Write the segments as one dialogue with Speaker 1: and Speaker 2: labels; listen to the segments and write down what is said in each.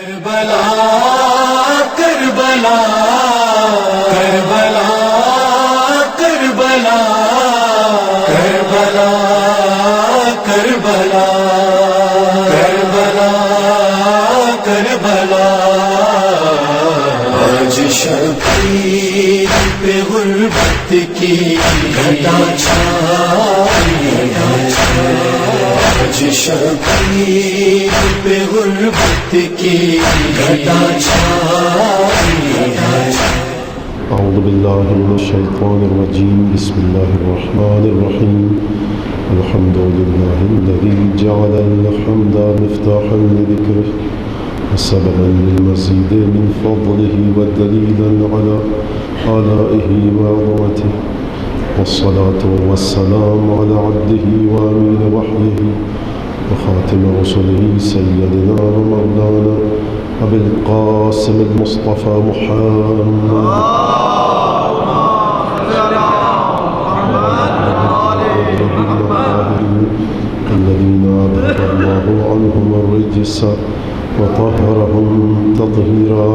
Speaker 1: کربلا کربلا کربلا کربلا کربلا کربلا کربلا کربلا آج شبیر پہ غربت کی گھٹا چھائی آج شبیر پہ غربت کی گھٹا چھائی
Speaker 2: اعوذ باللہ من الشیطان الرجیم بسم اللہ الرحمن الرحیم الحمد للہ الذی جعل الحمد مفتاحا لذکرہ وسببا للمزید من فضلہ ودلیلا علی آلائہ وعظمتہ والصلاة والسلام على عبده وامین وحیہ وخاتم رسله سیدنا ومولانا ابی القاسم المصطفى محمد الذين أذهب الله عنهم الرجس وطهرهم تطهيرا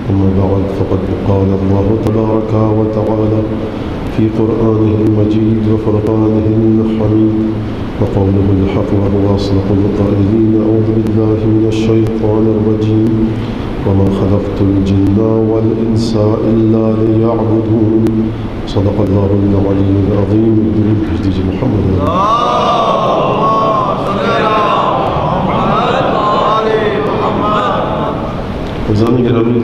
Speaker 2: أما بعد فقد قال الله تبارك وتعالى في قرآنه المجيد وفرقانه الحميد وقوله الحق وهو أصدق القائلين أعوذ بالله من الشيطان الرجيم وما خلقت الجن والإنس إلا ليعبدون صدق الله العلي العظيم بحجة محمد عزیزان گرامی،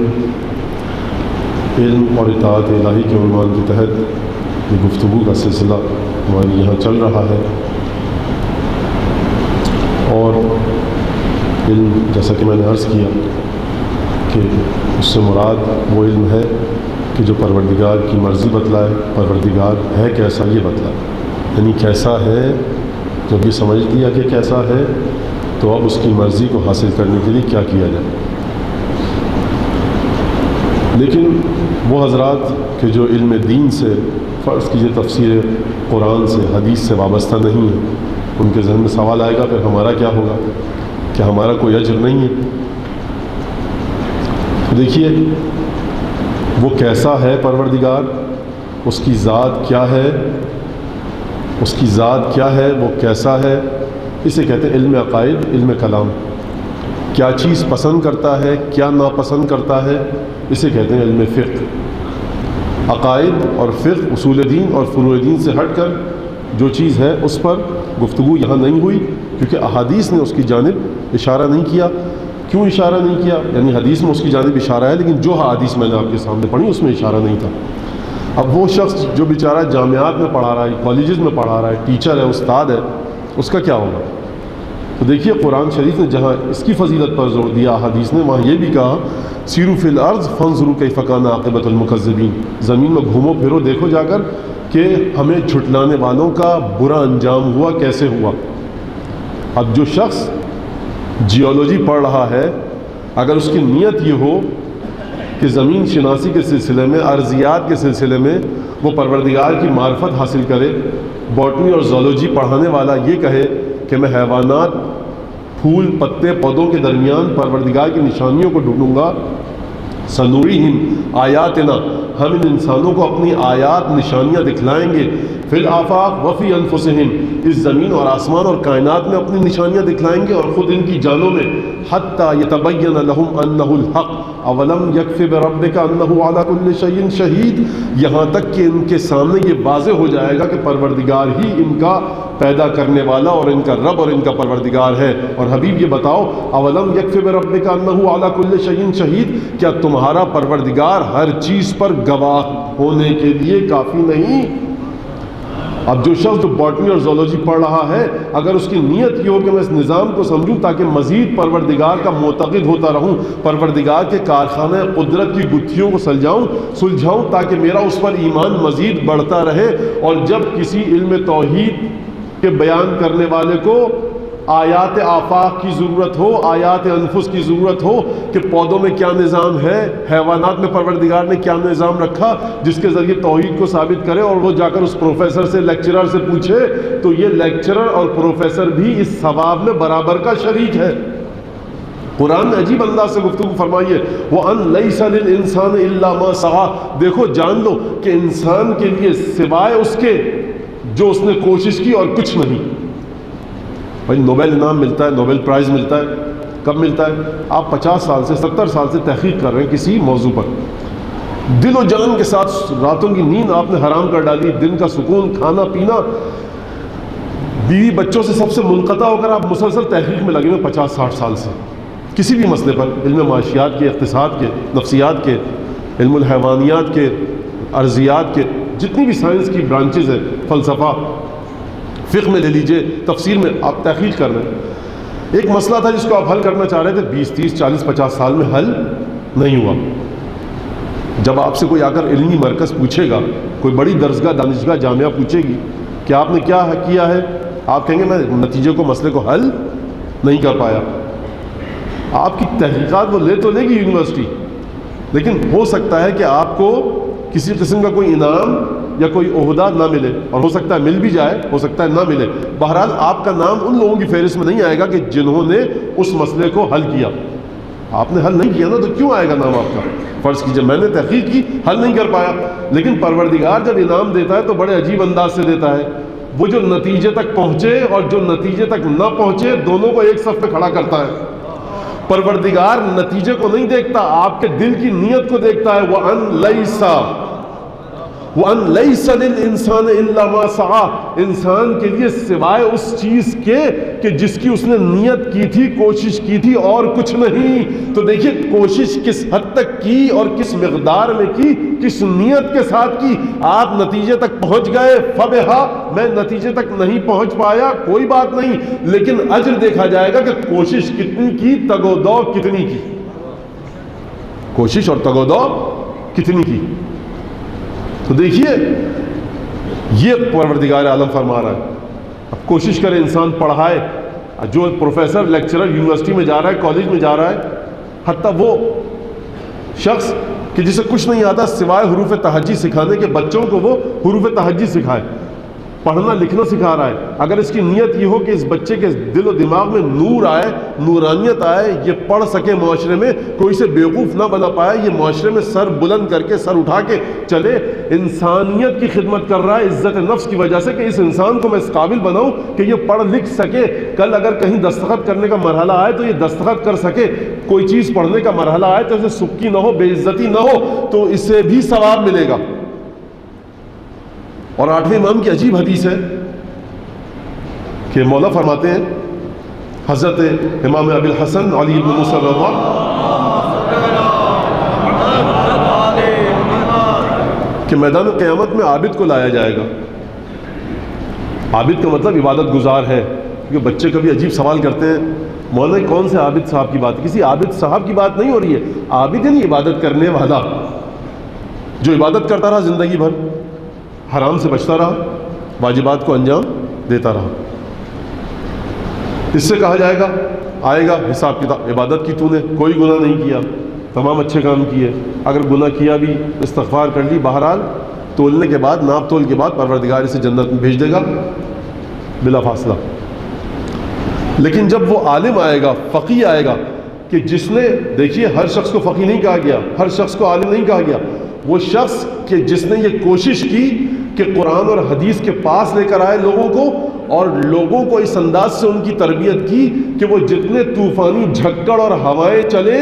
Speaker 2: علم اور اطاعت الہی کے عنوان کے تحت یہ گفتگو کا سلسلہ ہمارے یہاں چل رہا ہے، اور علم جیسا کہ میں نے عرض کیا کہ اس سے مراد وہ علم ہے کہ جو پروردگار کی مرضی بتلائے، پروردگار ہے کیسا یہ بتلائے، یعنی کیسا ہے، جب یہ سمجھ لیا کہ کیسا ہے تو اب اس کی مرضی کو حاصل کرنے کے لیے کیا کیا جائے۔ لیکن وہ حضرات کہ جو علم دین سے فرض کیجئے تفسیر قرآن سے، حدیث سے وابستہ نہیں ہے، ان کے ذہن میں سوال آئے گا پھر ہمارا کیا ہوگا، کہ ہمارا کوئی اجر نہیں ہے۔ تو دیکھیے وہ کیسا ہے پروردگار، اس کی ذات کیا ہے، اس کی ذات کیا ہے، وہ کیسا ہے، اسے کہتے ہیں علم عقائد، علم کلام۔ کیا چیز پسند کرتا ہے، کیا ناپسند کرتا ہے، اسے کہتے ہیں علم فقہ۔ عقائد اور فقہ، اصول دین اور فروع دین سے ہٹ کر جو چیز ہے اس پر گفتگو یہاں نہیں ہوئی، کیونکہ احادیث نے اس کی جانب اشارہ نہیں کیا۔ کیوں اشارہ نہیں کیا؟ یعنی حدیث میں اس کی جانب اشارہ ہے، لیکن جو حدیث میں نے آپ کے سامنے پڑھی اس میں اشارہ نہیں تھا۔ اب وہ شخص جو بیچارہ جامعات میں پڑھا رہا ہے، کالجز میں پڑھا رہا ہے، ٹیچر ہے، استاد ہے، اس کا کیا ہوگا؟ تو دیکھیے قرآن شریف نے جہاں اس کی فضیلت پر زور دیا، حدیث نے وہاں یہ بھی کہا سیروا فی الارض فانظروا کیف کان عاقبۃ المکذبین، زمین میں گھومو پھرو، دیکھو جا کر کہ ہمیں جھٹلانے والوں کا برا انجام ہوا کیسے ہوا۔ اب جو شخص جیولوجی پڑھ رہا ہے، اگر اس کی نیت یہ ہو کہ زمین شناسی کے سلسلے میں، ارضیات کے سلسلے میں وہ پروردگار کی معرفت حاصل کرے، باٹنی اور زولوجی پڑھانے والا یہ کہے کہ میں حیوانات، پھول، پتے، پودوں کے درمیان پروردگار کی نشانیوں کو ڈھونڈوں گا، سنوریہم آیاتنا، ہم ان انسانوں کو اپنی آیات، نشانیاں دکھلائیں گے، فی الآفاق وفی انفسہم، اس زمین اور آسمان اور کائنات میں اپنی نشانیاں دکھلائیں گے اور خود ان کی جانوں میں، حتی یتبین لہم انہ الحق اولم یکف بربک انہ علی کل شیء شہید، یہاں تک کہ ان کے سامنے یہ واضح ہو جائے گا کہ پروردگار ہی ان کا پیدا کرنے والا اور ان کا رب اور ان کا پروردگار ہے۔ اور حبیب یہ بتاؤ، اولم یکف بربک انہ علی کل شیء شہید، کیا تمہارا پروردگار ہر چیز پر گواہ ہونے کے لیے کافی نہیں؟ اب جو شخص جو باٹنی اور زولوجی پڑھ رہا ہے، اگر اس کی نیت یہ ہو کہ میں اس نظام کو سمجھوں تاکہ مزید پروردگار کا معتقد ہوتا رہوں، پروردگار کے کارخانہ قدرت کی گتھیوں کو سلجھاؤں تاکہ میرا اس پر ایمان مزید بڑھتا رہے، اور جب کسی علم توحید کے بیان کرنے والے کو آیات آفاق کی ضرورت ہو، آیات انفس کی ضرورت ہو کہ پودوں میں کیا نظام ہے، حیوانات میں پروردگار نے کیا نظام رکھا جس کے ذریعے توحید کو ثابت کرے، اور وہ جا کر اس پروفیسر سے، لیکچرر سے پوچھے، تو یہ لیکچرر اور پروفیسر بھی اس ثواب میں برابر کا شریک ہے۔ قرآن نے عجیب انداز سے گفتگو فرمائی ہے، وَأَن لَيْسَ لِلْإِنسَانِ إِلَّا مَا سَعَىٰ، دیکھو جان لو کہ انسان کے لیے سوائے اس کے جو اس نے کوشش کی اور کچھ نہیں۔ بھائی نوبل انعام ملتا ہے، نوبل پرائز ملتا ہے، کب ملتا ہے؟ آپ 50 سال سے 70 سال سے تحقیق کر رہے ہیں کسی موضوع پر، دل و جان کے ساتھ، راتوں کی نیند آپ نے حرام کر ڈالی، دن کا سکون، کھانا پینا، بیوی بچوں سے سب سے منقطع ہو کر آپ مسلسل تحقیق میں لگے ہوئے 50-60 سال سے کسی بھی مسئلے پر، علم معاشیات کے، اقتصاد کے، نفسیات کے، علم الحیوانیات کے، ارضیات کے، جتنی بھی سائنس کی برانچز ہیں، فلسفہ، فقہ میں لے لیجئے، تفسیر میں آپ تحقیق کر رہے ہیں۔ ایک مسئلہ تھا جس کو آپ حل کرنا چاہ رہے تھے، 20 30 40 50 سال میں حل نہیں ہوا۔ جب آپ سے کوئی آ کر علمی مرکز پوچھے گا، کوئی بڑی درسگاہ، دانشگاہ، جامعہ پوچھے گی کہ آپ نے کیا کیا ہے، آپ کہیں گے میں نتیجے کو، مسئلے کو حل نہیں کر پایا۔ آپ کی تحقیقات وہ لے تو لے گی یونیورسٹی، لیکن ہو سکتا ہے کہ آپ کو کسی قسم کا کوئی انعام یا کوئی عہدہ نہ ملے، اور ہو سکتا ہے مل بھی جائے، ہو سکتا ہے نہ ملے۔ بہرحال آپ کا نام ان لوگوں کی فہرست میں نہیں آئے گا کہ جنہوں نے اس مسئلے کو حل کیا۔ آپ نے حل نہیں کیا نا، تو کیوں آئے گا نام آپ کا؟ فرض کیجئے میں نے تحقیق کی، حل نہیں کر پایا، لیکن پروردگار جب انعام دیتا ہے تو بڑے عجیب انداز سے دیتا ہے۔ وہ جو نتیجے تک پہنچے اور جو نتیجے تک نہ پہنچے، دونوں کو ایک صف پہ کھڑا کرتا ہے۔ پروردگار نتیجے کو نہیں دیکھتا، آپ کے دل کی نیت کو دیکھتا ہے۔ وَأَن لَيْسَ لِلْإِنسَانِ إِلَّا مَا سَعَىٰ، انسان کے لیے سوائے اس چیز کے کہ جس کی اس نے نیت کی تھی، کوشش کی تھی، اور کچھ نہیں۔ تو دیکھیے کوشش کس حد تک کی اور کس مقدار میں کی، کس نیت کے ساتھ کی۔ آپ نتیجے تک پہنچ گئے، فَبِهَا، میں نتیجے تک نہیں پہنچ پایا، کوئی بات نہیں، لیکن اجر دیکھا جائے گا کہ کوشش کتنی کی، تگ و دو کتنی کی، کوشش اور تگ و دو کتنی کی۔ تو دیکھیے یہ پروردگار عالم فرما رہا ہے۔ اب کوشش کرے انسان، پڑھائے، جو پروفیسر، لیکچرر یونیورسٹی میں جا رہا ہے، کالج میں جا رہا ہے، حتیٰ وہ شخص کہ جسے کچھ نہیں آتا سوائے حروف تہجی سکھانے کے، بچوں کو وہ حروف تہجی سکھائے، پڑھنا لکھنا سکھا رہا ہے۔ اگر اس کی نیت یہ ہو کہ اس بچے کے دل و دماغ میں نور آئے، نورانیت آئے، یہ پڑھ سکے، معاشرے میں کوئی سے بیوقوف نہ بنا پائے، یہ معاشرے میں سر بلند کر کے، سر اٹھا کے چلے، انسانیت کی خدمت کر رہا ہے عزت نفس کی وجہ سے کہ اس انسان کو میں اس قابل بناؤں کہ یہ پڑھ لکھ سکے، کل اگر کہیں دستخط کرنے کا مرحلہ آئے تو یہ دستخط کر سکے، کوئی چیز پڑھنے کا مرحلہ آئے تو اسے سکی نہ ہو، بے عزتی نہ ہو، تو اسے بھی ثواب ملے گا۔ اور 8ویں امام کی عجیب حدیث ہے کہ مولا فرماتے ہیں، حضرت امام ابی الحسن علی بن موسیٰ رضا کہ میدان قیامت میں عابد کو لایا جائے گا۔ عابد کا مطلب عبادت گزار ہے، کیونکہ بچے کبھی عجیب سوال کرتے ہیں، مولانا کون سے عابد صاحب کی بات ہے؟ کسی عابد صاحب کی بات نہیں ہو رہی ہے، عابد یعنی عبادت کرنے والا، جو عبادت کرتا رہا زندگی بھر، حرام سے بچتا رہا، واجبات کو انجام دیتا رہا۔ اس سے کہا جائے گا، آئے گا حساب کتاب، عبادت کی تو نے کوئی گناہ نہیں کیا، تمام اچھے کام کیے، اگر گناہ کیا بھی استغفار کر لی، بہرحال تولنے کے بعد، ناپ تول کے بعد پروردگار اسے جنت میں بھیج دے گا بلا فاصلہ۔ لیکن جب وہ عالم آئے گا، فقیہ آئے گا، کہ جس نے، دیکھیے ہر شخص کو فقیہ نہیں کہا گیا، ہر شخص کو عالم نہیں کہا گیا، وہ شخص کہ جس نے یہ کوشش کی کہ قرآن اور حدیث کے پاس لے کر آئے لوگوں کو، اور لوگوں کو اس انداز سے ان کی تربیت کی کہ وہ جتنے طوفانی جھکڑ اور ہوائیں چلے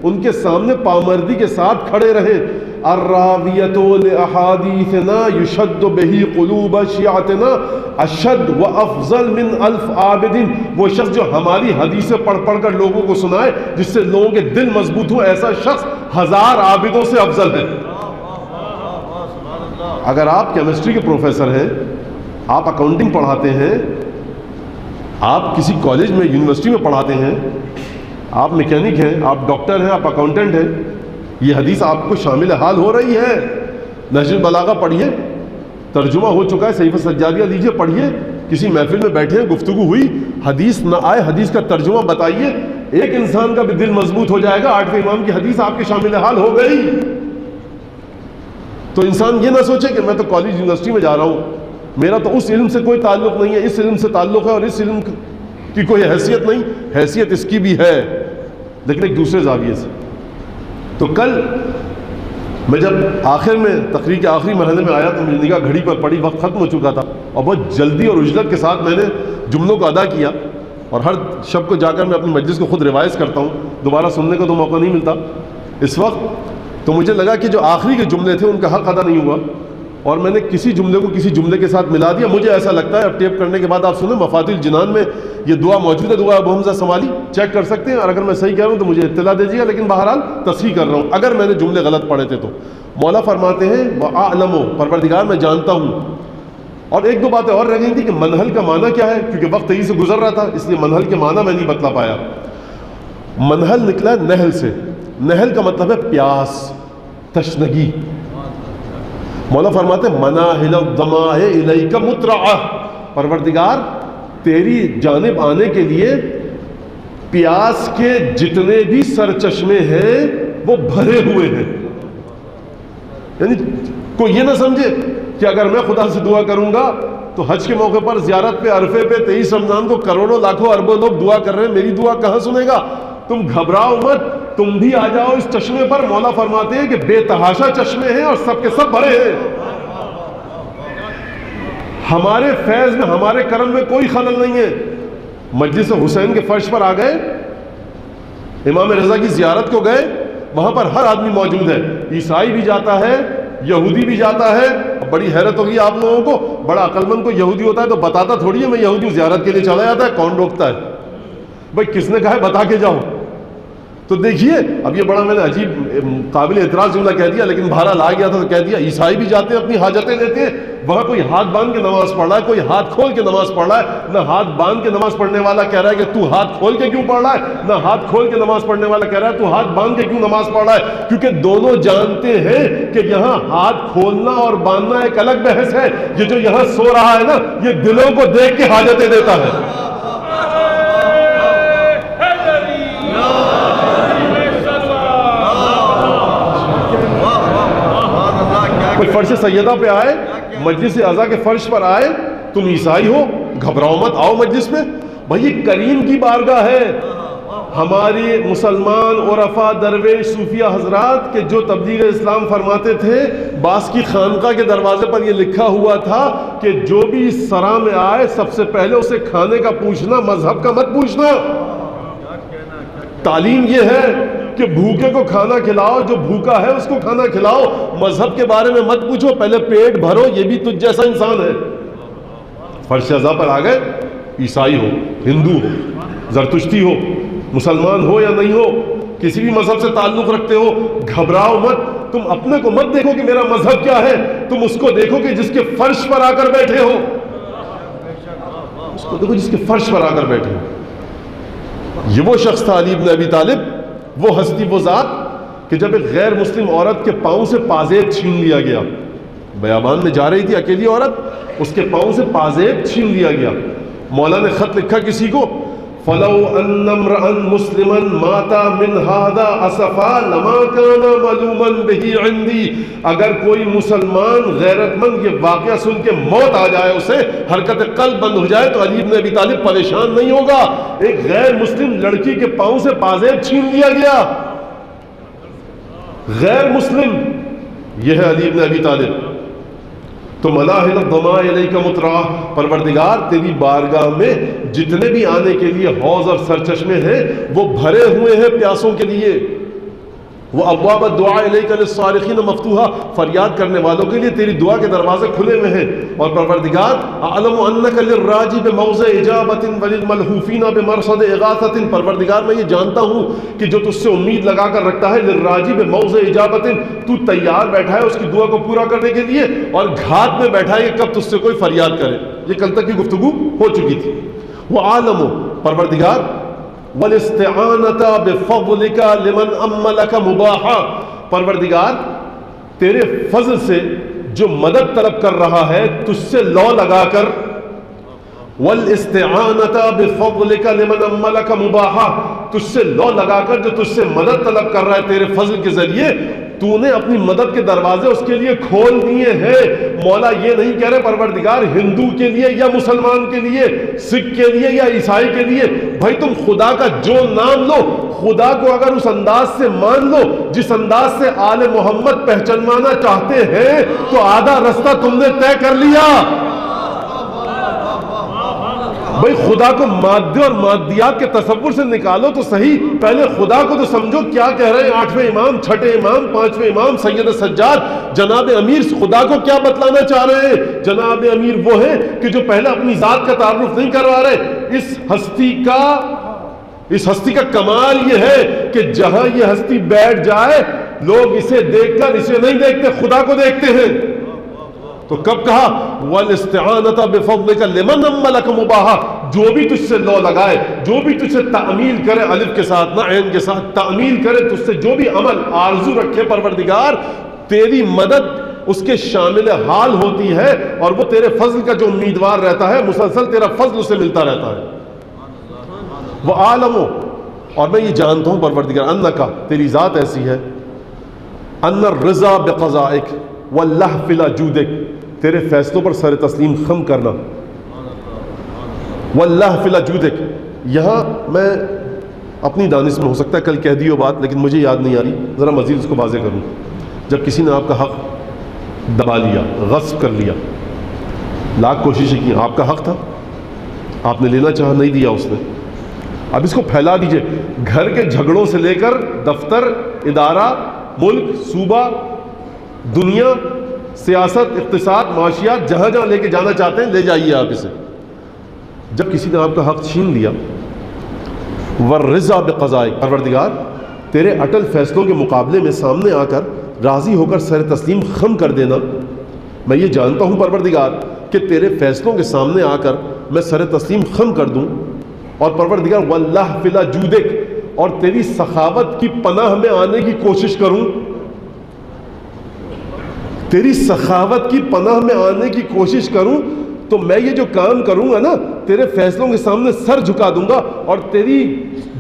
Speaker 2: ان کے سامنے پامردی کے ساتھ کھڑے رہے۔ الراویۃ لأحادیثنا یشد بہ قلوب شیعتنا اشد و افضل من الف عابد، وہ شخص جو ہماری حدیثیں پڑھ پڑھ کر لوگوں کو سنائے، جس سے لوگوں کے دل مضبوط ہو، ایسا شخص 1000 عابدوں سے افضل ہے۔ اگر آپ کیمسٹری کے پروفیسر ہیں، آپ اکاؤنٹنگ پڑھاتے ہیں، آپ کسی کالج میں، یونیورسٹی میں پڑھاتے ہیں، آپ میکینک ہیں، آپ ڈاکٹر ہیں، آپ اکاؤنٹنٹ ہیں، یہ حدیث آپ کو شامل حال ہو رہی ہے۔ نہج البلاغہ پڑھیے، ترجمہ ہو چکا ہے، صحیفہ سجادیہ لیجیے، پڑھیے کسی محفل میں بیٹھے ہیں, گفتگو ہوئی, حدیث نہ آئے, حدیث کا ترجمہ بتائیے, ایک انسان کا بھی دل مضبوط ہو جائے گا. 8ویں امام کی حدیث آپ کے شامل حال ہو گئی. تو انسان یہ نہ سوچے کہ میں تو کالج یونیورسٹی میں جا رہا ہوں, میرا تو اس علم سے کوئی تعلق نہیں ہے, اس علم سے تعلق ہے, اور اس علم کی کوئی حیثیت نہیں. حیثیت اس کی بھی ہے, لیکن ایک دوسرے زاویے سے. تو کل میں جب آخر میں تقریر کے آخری مرحلے میں آیا تو میری نگاہ گھڑی پر پڑی, وقت ختم ہو چکا تھا, اور بہت جلدی اور عجلت کے ساتھ میں نے جملوں کو ادا کیا. اور ہر شب کو جا کر میں اپنی مجلس کو خود ریوائز کرتا ہوں, دوبارہ سننے کو تو موقع نہیں ملتا اس وقت. تو مجھے لگا کہ جو آخری کے جملے تھے ان کا حق ادا نہیں ہوا, اور میں نے کسی جملے کو کسی جملے کے ساتھ ملا دیا. مجھے ایسا لگتا ہے, اب ٹیپ کرنے کے بعد آپ سنیں, مفاتیح الجنان میں یہ دعا موجود ہے, دعا ابو حمزہ سمالی, چیک کر سکتے ہیں, اور اگر میں صحیح کہہ رہا ہوں تو مجھے اطلاع دیجیے گا, لیکن بہرحال تصحیح کر رہا ہوں اگر میں نے جملے غلط پڑھے تھے تو. مولا فرماتے ہیں وَأَعْلَمُ, پروردگار میں جانتا ہوں. اور ایک دو باتیں اور رہ گئی تھی کہ منہل کا معنی کیا ہے, کیونکہ وقت تیزی سے گزر رہا تھا اس لیے منہل کے معنی میں نہیں بتلا پایا. منہل نکلا ہے نہل سے, نہل کا مطلب ہے پیاس, تشنگی. مولا فرماتے ہیں مناہل الظماء الیک مترعہ, پروردگار تیری جانب آنے کے لیے پیاس کے جتنے بھی سرچشمے ہیں وہ بھرے ہوئے ہیں. یعنی کوئی یہ نہ سمجھے کہ اگر میں خدا سے دعا کروں گا تو حج کے موقع پر زیارت پہ, عرفے پہ 23 رمضان کو کروڑوں لاکھوں اربوں لوگ دعا کر رہے ہیں, میری دعا کہاں سنے گا. تم گھبراؤ مت, تم بھی آ جاؤ اس چشمے پر. مولا فرماتے ہیں کہ بے تحاشا چشمے ہیں اور سب کے سب بھرے ہیں. ہمارے فیض میں, ہمارے کرم میں کوئی خلل نہیں ہے. مجلس حسین کے فرش پر آ گئے, امام رضا کی زیارت کو گئے, وہاں پر ہر آدمی موجود ہے, عیسائی بھی جاتا ہے, یہودی بھی جاتا ہے. بڑی حیرت ہوگی آپ لوگوں کو, بڑا عقل مند کو یہودی ہوتا ہے تو بتاتا تھوڑی ہے میں یہودی ہوں, زیارت کے لیے چلا جاتا ہے, کون روکتا ہے بھائی, کس نے کہا ہے بتا کے جاؤ. تو دیکھیے اب یہ بڑا میں نے عجیب قابل اعتراض جملہ کہہ دیا, لیکن بہرحال آ گیا تھا تو کہہ دیا. عیسائی بھی جاتے ہیں, اپنی حاجتیں لیتے ہیں, وہاں کوئی ہاتھ باندھ کے نماز پڑھ رہا ہے, کوئی ہاتھ کھول کے نماز پڑھ رہا ہے. نہ ہاتھ باندھ کے نماز پڑھنے والا کہہ رہا ہے کہ تو ہاتھ کھول کے کیوں پڑھ رہا ہے, نہ ہاتھ کھول کے نماز پڑھنے والا کہہ رہا ہے تو ہاتھ باندھ کے کیوں نماز پڑھ رہا ہے. کیونکہ دونوں جانتے ہیں کہ یہاں ہاتھ کھولنا اور باندھنا ایک الگ بحث ہے. یہ جو یہاں سو رہا ہے نا, یہ دلوں کو دیکھ کے حاجتیں دیتا ہے. فرش سیدہ پہ آئے, مجلس اعضا کے فرش پر آئے, تم عیسائی ہو, گھبراؤ مت, آؤ مجلس میں. بھائی کریم کی بارگاہ ہے. ہماری مسلمان عرفا, درویش, صوفیہ حضرات کے جو تبلیغ اسلام فرماتے تھے, باس کی خانقاہ کے دروازے پر یہ لکھا ہوا تھا کہ جو بھی اس سرا میں آئے سب سے پہلے اسے کھانے کا پوچھنا, مذہب کا مت پوچھنا. تعلیم یہ ہے کہ بھوکے کو کھانا کھلاؤ, جو بھوکا ہے اس کو کھانا کھلاؤ. مذہب کے بارے میں مت پوچھو, پہلے پیٹ بھرو, یہ بھی تجھ جیسا انسان ہے. فرش اعضا پر آ گئے, عیسائی ہو, ہندو ہو, زرتشتی ہو, مسلمان ہو یا نہیں ہو, کسی بھی مذہب سے تعلق رکھتے ہو, گھبراؤ مت. تم اپنے کو مت دیکھو کہ میرا مذہب کیا ہے, تم اس کو دیکھو کہ جس کے فرش پر آ کر بیٹھے ہو, اس کو دیکھو جس کے فرش پر آ کر بیٹھے ہو. یہ وہ شخص تھا علی بن ابی طالب, وہ ہستی, وہ ذات کہ جب ایک غیر مسلم عورت کے پاؤں سے پازیب چھین لیا گیا, بیابان میں جا رہی تھی اکیلی عورت, اس کے پاؤں سے پازیب چھین لیا گیا. مولا نے خط لکھا کسی کو, فَلَوْ أَنَّ امْرَأً مُسْلِمًا مَاتَ مِنْ هَذَا أَسَفًا لَمَا كَانَ مَلُومًا بِهِ عِنْدِي. اگر کوئی مسلمان غیرت مند یہ واقعہ سن کے موت آ جائے, اسے حرکت قلب بند ہو جائے, تو علی بن ابی طالب پریشان نہیں ہوگا. ایک غیر مسلم لڑکی کے پاؤں سے پازیب چھین لیا گیا, غیر مسلم, یہ ہے علی بن ابی طالب. تو مناہل الظماء الیک مترعہ, پروردگار تیری بارگاہ میں جتنے بھی آنے کے لیے حوض اور سرچشمے ہیں وہ بھرے ہوئے ہیں پیاسوں کے لیے. وہ ابواب الدعاء الیک للصارخین مفتوحہ, فریاد کرنے والوں کے لیے تیری دعا کے دروازے کھلے ہوئے ہیں. اور پروردگار اعلم انک للراجی بموضع اجابۃ وللملہوفین بمرصد اغاثۃ, پروردگار میں یہ جانتا ہوں کہ جو تجھ سے امید لگا کر رکھتا ہے, للراجی بموضع اجابۃ, تو تیار بیٹھا ہے اس کی دعا کو پورا کرنے کے لیے, اور گھات میں بیٹھا ہے کہ کب تجھ سے کوئی فریاد کرے. یہ کل تک کی گفتگو ہو چکی تھی. وہ عالم, پروردگار والاستعانۃ بفضلک لمن املک مباحا, پروردگار تیرے فضل سے جو مدد طلب کر رہا ہے تجھ سے لو لگا کر, والاستعانة بفضلك لمن عملك مباحا، تجھ سے لو لگا کر جو تجھ سے مدد طلب کر رہا ہے تیرے فضل کے ذریعے، تو نے اپنی مدد کے دروازے اس کے لیے کھول دیے ہیں۔ مولا یہ نہیں کہہ رہے پروردگار ہندو کے لیے یا مسلمان کے لیے، سکھ کے لیے یا عیسائی کے لیے، بھائی تم خدا کا جو نام لو، خدا کو اگر اس انداز سے مان لو جس انداز سے آل محمد پہچانوانا چاہتے ہیں، تو آدھا رستہ تم نے طے کر لیا۔ بھائی خدا کو مادے اور مادیات کے تصور سے نکالو تو صحیح، پہلے خدا کو تو سمجھو کیا کہہ رہے ہیں 8ویں امام، 6ٹھے امام، 5ویں امام سید سجاد جناب امیر کا کیا بتلانا چاہ رہے ہیں۔ جناب امیر وہ ہیں کہ جو پہلے اپنی ذات کا تعارف نہیں کروا رہے۔ اس ہستی کا کمال یہ ہے کہ جہاں یہ ہستی بیٹھ جائے لوگ اسے دیکھ کر اسے نہیں دیکھتے، خدا کو دیکھتے ہیں۔ تو کب کہا وَالْإِسْتِعَانَةَ بِفَضْلِكَ لِمَنْ عَمَّلَكَ مُبَاحًا، جو بھی تجھ سے لو لگائے، جو بھی تجھ سے تعمیل کرے، الف کے ساتھ نہ عین کے ساتھ، تعمیل کرے تجھ سے جو بھی عمل آرزو رکھے پروردگار، تیری مدد اس کے شامل حال ہوتی ہے، اور وہ تیرے فضل کا جو امیدوار رہتا ہے، مسلسل تیرا فضل اسے ملتا رہتا ہے۔ وہ عالم، اور میں یہ جانتا ہوں پروردگار انکا، تیری ذات ایسی ہے، ان الرضا بقضائک واللہف لا جودک، تیرے فیصلوں پر سر تسلیم خم کرنا، واللہف لا جودک، یہاں میں اپنی دانش میں ہو سکتا ہے کل کہہ دی ہو بات لیکن مجھے یاد نہیں آ رہی، ذرا مزید اس کو واضح کروں۔ جب کسی نے آپ کا حق دبا لیا، غصب کر لیا، لاکھ کوششیں کی، آپ کا حق تھا، آپ نے لینا چاہا، نہیں دیا اس نے، اب اس کو پھیلا دیجئے، گھر کے جھگڑوں سے لے کر دفتر، ادارہ، ملک، صوبہ، دنیا، سیاست، اقتصاد، معاشیات، جہاں جہاں لے کے جانا چاہتے ہیں لے جائیے آپ اسے۔ جب کسی نے آپ کا حق چھین لیا، والرضا بقضائک، پروردگار تیرے اٹل فیصلوں کے مقابلے میں سامنے آ کر راضی ہو کر سر تسلیم خم کر دینا، میں یہ جانتا ہوں پروردگار کہ تیرے فیصلوں کے سامنے آ کر میں سر تسلیم خم کر دوں، اور پروردگار واللہ فلا جودک، اور تیری سخاوت کی پناہ میں آنے کی کوشش کروں، تیری سخاوت کی پناہ میں آنے کی کوشش کروں، تو میں یہ جو کام کروں گا نا، تیرے فیصلوں کے سامنے سر جھکا دوں گا اور تیری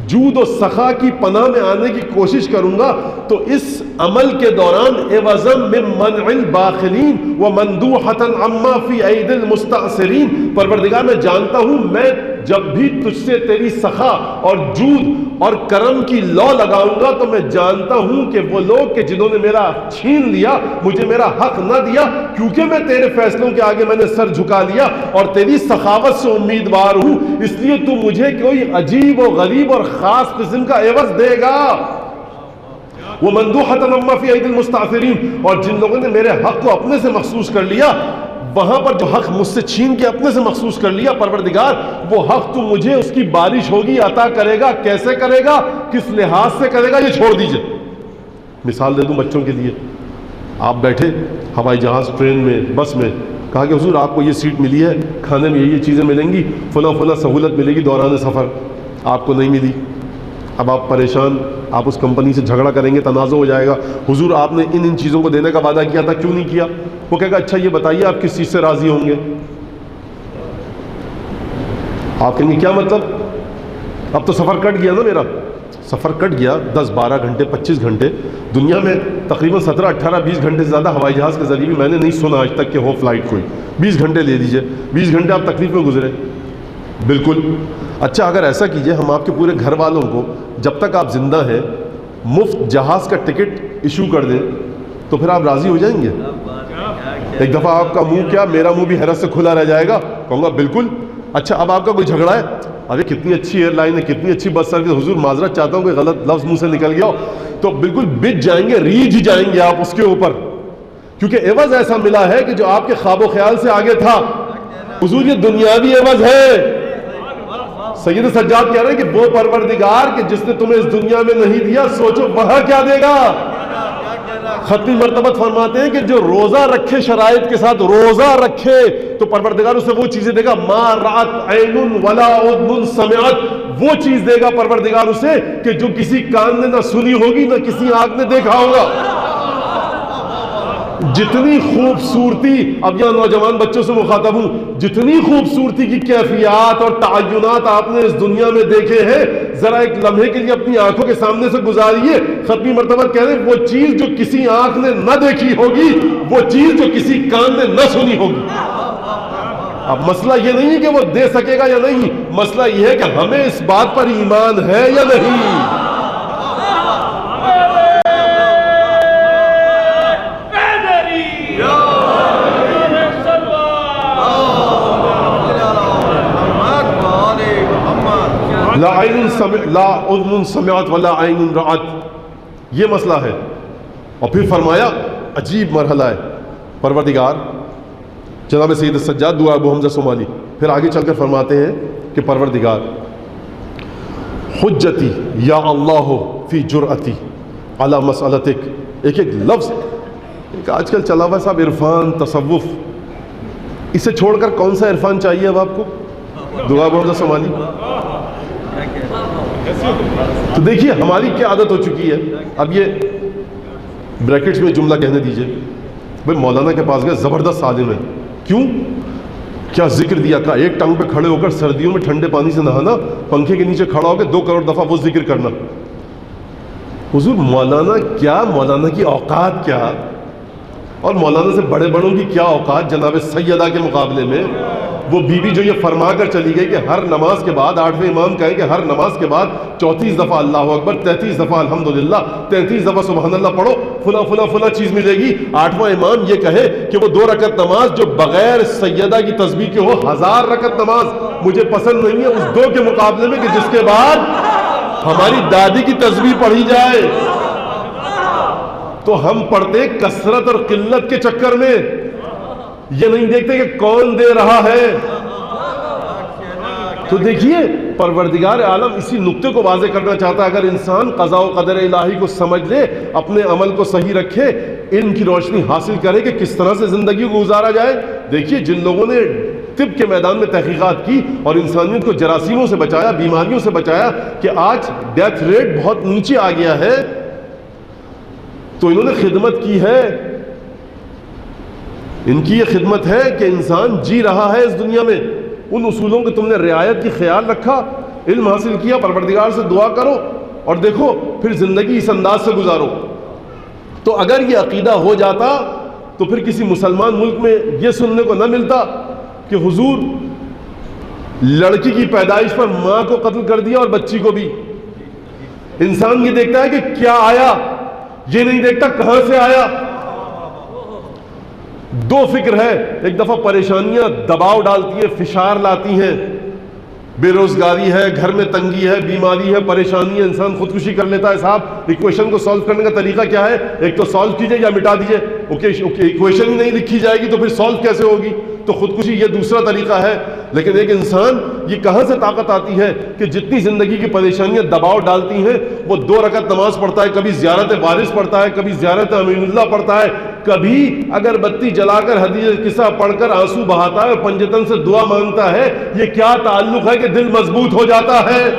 Speaker 2: جود و سخا کی پناہ میں آنے کی کوشش کروں گا، تو اس عمل کے دوران عوضاً من منع الباخلین ومندوحة عما فی ایدی المستعصرین، پروردگار میں جانتا ہوں میں جب بھی تجھ سے تیری سخا اور جود اور کرم کی لو لگاؤں گا تو میں جانتا ہوں کہ وہ لوگ کہ جنہوں نے میرا چھین لیا، مجھے میرا حق نہ دیا، کیونکہ میں تیرے فیصلوں کے آگے میں نے سر جھکا لیا اور تیری سخاوت سے امیدوار ہوں، اس لیے تو مجھے کوئی عجیب و غریب اور خاص قسم کا عوض دے گا۔ وَمَنْدُوحَةً عَمَّا فِي أَيْدِي الْمُسْتَعْفِرِينَ، اور جن لوگوں نے میرے حق کو اپنے سے مخصوص کر لیا، وہاں پر جو حق مجھ سے چھین کے اپنے سے مخصوص کر لیا، پروردگار وہ حق تو مجھے اس کی بارش ہوگی عطا کرے گا، کیسے کرے گا، کس لحاظ سے کرے گا، یہ چھوڑ دیجئے۔ مثال دے دوں بچوں کے لیے، آپ بیٹھے ہوائی جہاز، ٹرین میں، بس میں، کہا کہ حضور آپ کو یہ سیٹ ملی ہے، کھانے میں یہ چیزیں ملیں گی، فلاں فلاں سہولت ملے گی دوران سفر، آپ کو نہیں ملی، اب آپ پریشان، آپ اس کمپنی سے جھگڑا کریں گے، تنازع ہو جائے گا، حضور آپ نے ان چیزوں کو دینے کا وعدہ کیا تھا، کیوں نہیں کیا؟ وہ کہے گا اچھا یہ بتائیے آپ کس چیز سے راضی ہوں گے؟ آپ کہیں گے کیا مطلب؟ اب تو سفر کٹ گیا نا، میرا سفر کٹ گیا، 10 12 گھنٹے 25 گھنٹے، دنیا میں تقریباً 17 18 20 گھنٹے سے زیادہ ہوائی جہاز کے ذریعے بھی میں نے نہیں سنا آج تک کہ ہو فلائٹ کوئی، 20 گھنٹے لے لیجئے، 20 گھنٹے آپ تکلیف میں گزرے، بالکل۔ اچھا اگر ایسا کیجئے ہم آپ کے پورے گھر والوں کو جب تک آپ زندہ ہیں مفت جہاز کا ٹکٹ ایشو کر دیں تو پھر آپ راضی ہو جائیں گے؟ ایک دفعہ آپ کا منہ کیا میرا منہ بھی حیرت سے کھلا رہ جائے گا، کہوں گا بالکل۔ اچھا اب آپ کا کوئی جھگڑا ہے، ارے کتنی اچھی ایئر لائن ہے، کتنی اچھی بس سروس، حضور معذرت چاہتا ہوں کہ غلط لفظ منہ سے نکل گیا ہو، تو بالکل بچ جائیں گے، ریجھ جائیں گے آپ اس کے اوپر، کیونکہ عوض ایسا ملا ہے کہ جو آپ کے خواب و خیال سے آگے تھا۔ حضور یہ دنیاوی عوض ہے۔ سید سجاد کہہ رہے ہیں کہ وہ پروردگار کہ جس نے تمہیں اس دنیا میں نہیں دیا، سوچو وہاں کیا دے گا۔ ختمی مرتبہ فرماتے ہیں کہ جو روزہ رکھے، شرائط کے ساتھ روزہ رکھے، تو پروردگار اسے وہ چیزیں دے گا، ما رأت عین ولا اذن سمعت، وہ چیز دے گا پروردگار اسے کہ جو کسی کان نے نہ سنی ہوگی نہ کسی آنکھ نے دیکھا ہوگا۔ جتنی خوبصورتی، اب یہاں نوجوان بچوں سے مخاطب ہوں، جتنی خوبصورتی کی کیفیات اور تعینات آپ نے اس دنیا میں دیکھے ہیں، ذرا ایک لمحے کے لیے اپنی آنکھوں کے سامنے سے گزاریے. ختمی مرتبہ کہہ رہے ہیں وہ چیز جو کسی آنکھ نے نہ دیکھی ہوگی، وہ چیز جو کسی کان نے نہ سنی ہوگی. اب مسئلہ یہ نہیں ہے کہ وہ دے سکے گا یا نہیں، مسئلہ یہ ہے کہ ہمیں اس بات پر ایمان ہے یا نہیں. لا اذن سمعت ولا عین رأت، یہ مسئلہ ہے. اور پھر فرمایا عجیب مرحلہ ہے. پروردگار جناب سید السجاد دعا ابو حمزہ صومالی پھر آگے چل کر فرماتے ہیں کہ پروردگار حجتی یا اللہ فی جرأتی علی مسئلتک. ایک ایک لفظ ایک آج کل چلا ہوا صاحب عرفان تصوف، اسے چھوڑ کر کون سا عرفان چاہیے اب آپ کو؟ دعا ابو حمزہ صومالی. تو دیکھیے ہماری کیا عادت ہو چکی ہے. اب یہ بریکٹس میں جملہ کہنے دیجئے، بھئی مولانا کے پاس گئے، زبردست عالم ہے. کیوں؟ کیا ذکر دیا کا ایک ٹانگ پہ کھڑے ہو کر سردیوں میں ٹھنڈے پانی سے نہانا، پنکھے کے نیچے کھڑا ہو کے 2 کروڑ دفعہ وہ ذکر کرنا. حضور مولانا کیا، مولانا کی اوقات کیا، اور مولانا سے بڑے بڑوں کی کیا اوقات جناب سیدہ کے مقابلے میں. وہ بی بی جو یہ فرما کر چلی گئی کہ ہر نماز کے بعد 8ویں امام کہیں کہ ہر نماز کے بعد 34 دفعہ اللہ اکبر، 33 دفعہ الحمدللہ، 33 دفعہ سبحان اللہ پڑھو، فلاں فلاں فلاں چیز ملے گی. 8واں امام یہ کہے کہ وہ 2 رکعت نماز جو بغیر سیدہ کی تسبیح کے ہو 1000 رکعت نماز مجھے پسند نہیں ہے اس 2 کے مقابلے میں کہ جس کے بعد ہماری دادی کی تسبیح پڑھی جائے. تو ہم پڑھتے کثرت اور قلت کے چکر میں، یہ نہیں دیکھتے کہ کون دے رہا ہے. تو دیکھیے پروردگار عالم اسی نقطے کو واضح کرنا چاہتا ہے. اگر انسان قضاء و قدر الہی کو سمجھ لے، اپنے عمل کو صحیح رکھے، علم کی روشنی حاصل کرے کہ کس طرح سے زندگی کو گزارا جائے. دیکھیے جن لوگوں نے طب کے میدان میں تحقیقات کی اور انسانیت کو جراثیموں سے بچایا، بیماریوں سے بچایا، کہ آج ڈیتھ ریٹ بہت نیچے آ گیا ہے، تو انہوں نے خدمت کی ہے. ان کی یہ خدمت ہے کہ انسان جی رہا ہے اس دنیا میں، ان اصولوں کے تم نے رعایت کی خیال رکھا، علم حاصل کیا، پروردگار سے دعا کرو اور دیکھو پھر زندگی اس انداز سے گزارو. تو اگر یہ عقیدہ ہو جاتا تو پھر کسی مسلمان ملک میں یہ سننے کو نہ ملتا کہ حضور لڑکی کی پیدائش پر ماں کو قتل کر دیا اور بچی کو بھی. انسان یہ دیکھتا ہے کہ کیا آیا، یہ نہیں دیکھتا کہاں سے آیا. 2 فکر ہے، ایک دفعہ پریشانیاں دباؤ ڈالتی ہیں، فشار لاتی ہیں، بے روزگاری ہے، گھر میں تنگی ہے، بیماری ہے، پریشانی ہے، انسان خودکشی کر لیتا ہے. صاحب ایکویشن کو سالو کرنے کا طریقہ کیا ہے؟ ایک تو سالو کیجئے یا مٹا دیجئے. ایکویشن ہی نہیں لکھی جائے گی تو پھر سالو کیسے ہوگی؟ تو خودکشی یہ دوسرا طریقہ ہے. لیکن ایک انسان یہ کہاں سے طاقت آتی ہے کہ جتنی زندگی کی پریشانیاں دباؤ ڈالتی ہیں وہ 2 رکعت نماز پڑھتا ہے، کبھی زیارت وارث پڑھتا ہے، کبھی زیارت امین اللہ پڑھتا ہے، کبھی اگر بتی جلا کر حدیث قصہ پڑھ کر آنسو بہاتا ہے اور پنجتن سے دعا مانگتا ہے. یہ کیا تعلق ہے کہ دل مضبوط ہو جاتا ہے؟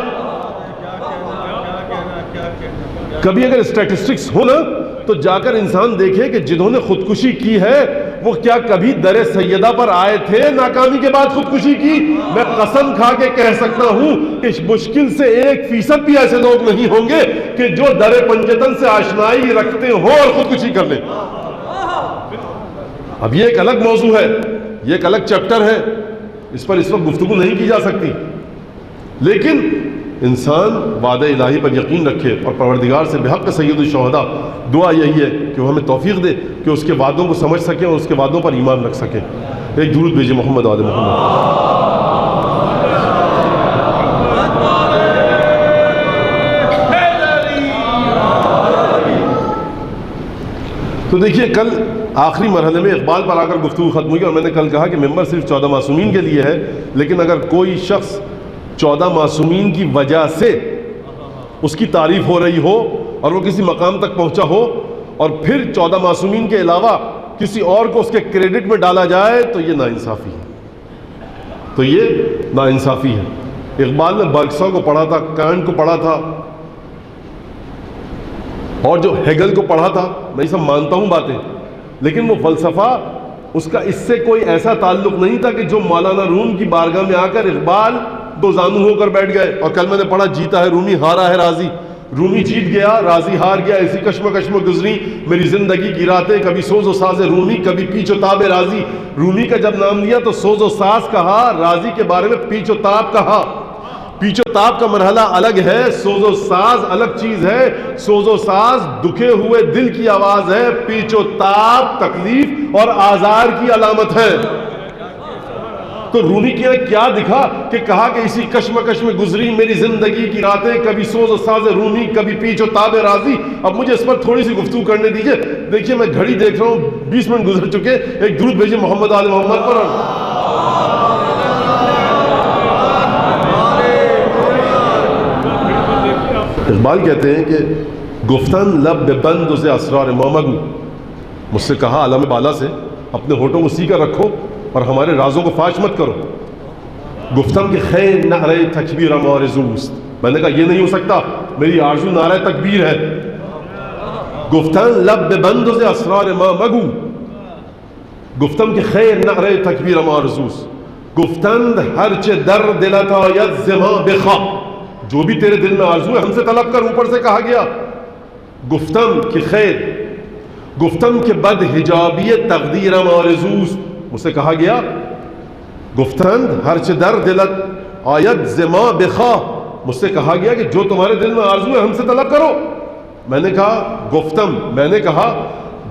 Speaker 2: کبھی اگر اسٹیٹسٹکس ہو نا تو جا کر انسان دیکھے کہ جنہوں نے خودکشی کی ہے وہ کیا کبھی در سیدہ پر آئے تھے ناکامی کے بعد خودکشی کی؟ میں قسم کھا کے کہہ سکتا ہوں کہ مشکل سے 1% بھی ایسے لوگ نہیں ہوں گے کہ جو در پنجتن سے آشنائی رکھتے ہوں اور خودکشی کر لیں. اب یہ ایک الگ موضوع ہے، یہ ایک الگ چیپٹر ہے، اس پر اس وقت گفتگو نہیں کی جا سکتی. لیکن انسان وعدہ الہی پر یقین رکھے اور پروردگار سے بحق سید الشہداء دعا یہی ہے کہ وہ ہمیں توفیق دے کہ اس کے وعدوں کو سمجھ سکیں اور اس کے وعدوں پر ایمان رکھ سکیں. ایک درود بھیجے محمد آل محمد. تو دیکھیے کل آخری مرحلے میں اقبال پر آ کر گفتگو ختم ہوئی اور میں نے کل کہا کہ ممبر صرف 14 معصومین کے لیے ہے، لیکن اگر کوئی شخص 14 معصومین کی وجہ سے اس کی تعریف ہو رہی ہو اور وہ کسی مقام تک پہنچا ہو اور پھر 14 معصومین کے علاوہ کسی اور کو اس کے کریڈٹ میں ڈالا جائے تو یہ ناانصافی ہے، تو یہ ناانصافی ہے. اقبال نے برکسا کو پڑھا تھا، کانٹ کو پڑھا تھا اور جو ہیگل کو پڑھا تھا. میں یہ سب مانتا ہوں باتیں، لیکن وہ فلسفہ اس کا اس سے کوئی ایسا تعلق نہیں تھا کہ جو مولانا روم کی بارگاہ میں آ کر اقبال دو زانو ہو کر بیٹھ گئے اور کل میں نے پڑھا جیتا ہے رومی ہارا ہے راضی. رومی جیت گیا راضی ہار گیا، ایسی کشمکش میں گزری میری زندگی کی راتیں، کبھی سوز و ساز رومی کبھی پیچ و تاب راضی. رومی کا جب نام لیا تو سوز و ساز کہا، راضی کے بارے میں پیچ و تاب کہا. پیچ و تاب کا مرحلہ الگ ہے، سوز و ساز الگ چیز ہے. سوز و ساز دکھے ہوئے دل کی آواز ہے، پیچ و تاب تکلیف اور آزار کی علامت ہے. تو رومی کی نے کیا دکھا کہ کہا کہ اسی کشمکش میں گزری میری زندگی کی راتیں، کبھی سوز و ساز رومی کبھی پیچ و تاب راضی. اب مجھے اس پر تھوڑی سی گفتگو کرنے دیجئے. دیکھیے میں گھڑی دیکھ رہا ہوں 20 منٹ گزر چکے. ایک درود بھیجیے محمد آل محمد پر. اقبال کہتے ہیں کہ گفتن لب بند سے اسرار ما مگو، مجھ سے کہا علم بالا سے اپنے ہونٹوں کو سی کر رکھو اور ہمارے رازوں کو فاش مت کرو. گفتم کہ خیر نعرہ تکبیر آرزوست، میں نے کہا یہ نہیں ہو سکتا، میری آرزو نعرہ تکبیر ہے. گفتن لب بند سے اسرار ما مگو، گفتم کہ خیر نعرہ تکبیر آرزوست. گفتند ہرچے در دلت آید زما بخوا، جو بھی تیرے دل میں آرزو ہے ہم سے طلب کر. اوپر سے کہا گیا گفتم کہ خیر، گفتم کہ بد حجابی تقدیر آرزوست، مجھ سے کہا گیا گفتند ہرچ در دلت آید زما بخوا، مجھ سے کہا گیا کہ جو تمہارے دل میں آرزو ہے ہم سے طلب کرو. میں نے کہا گفتم، میں نے کہا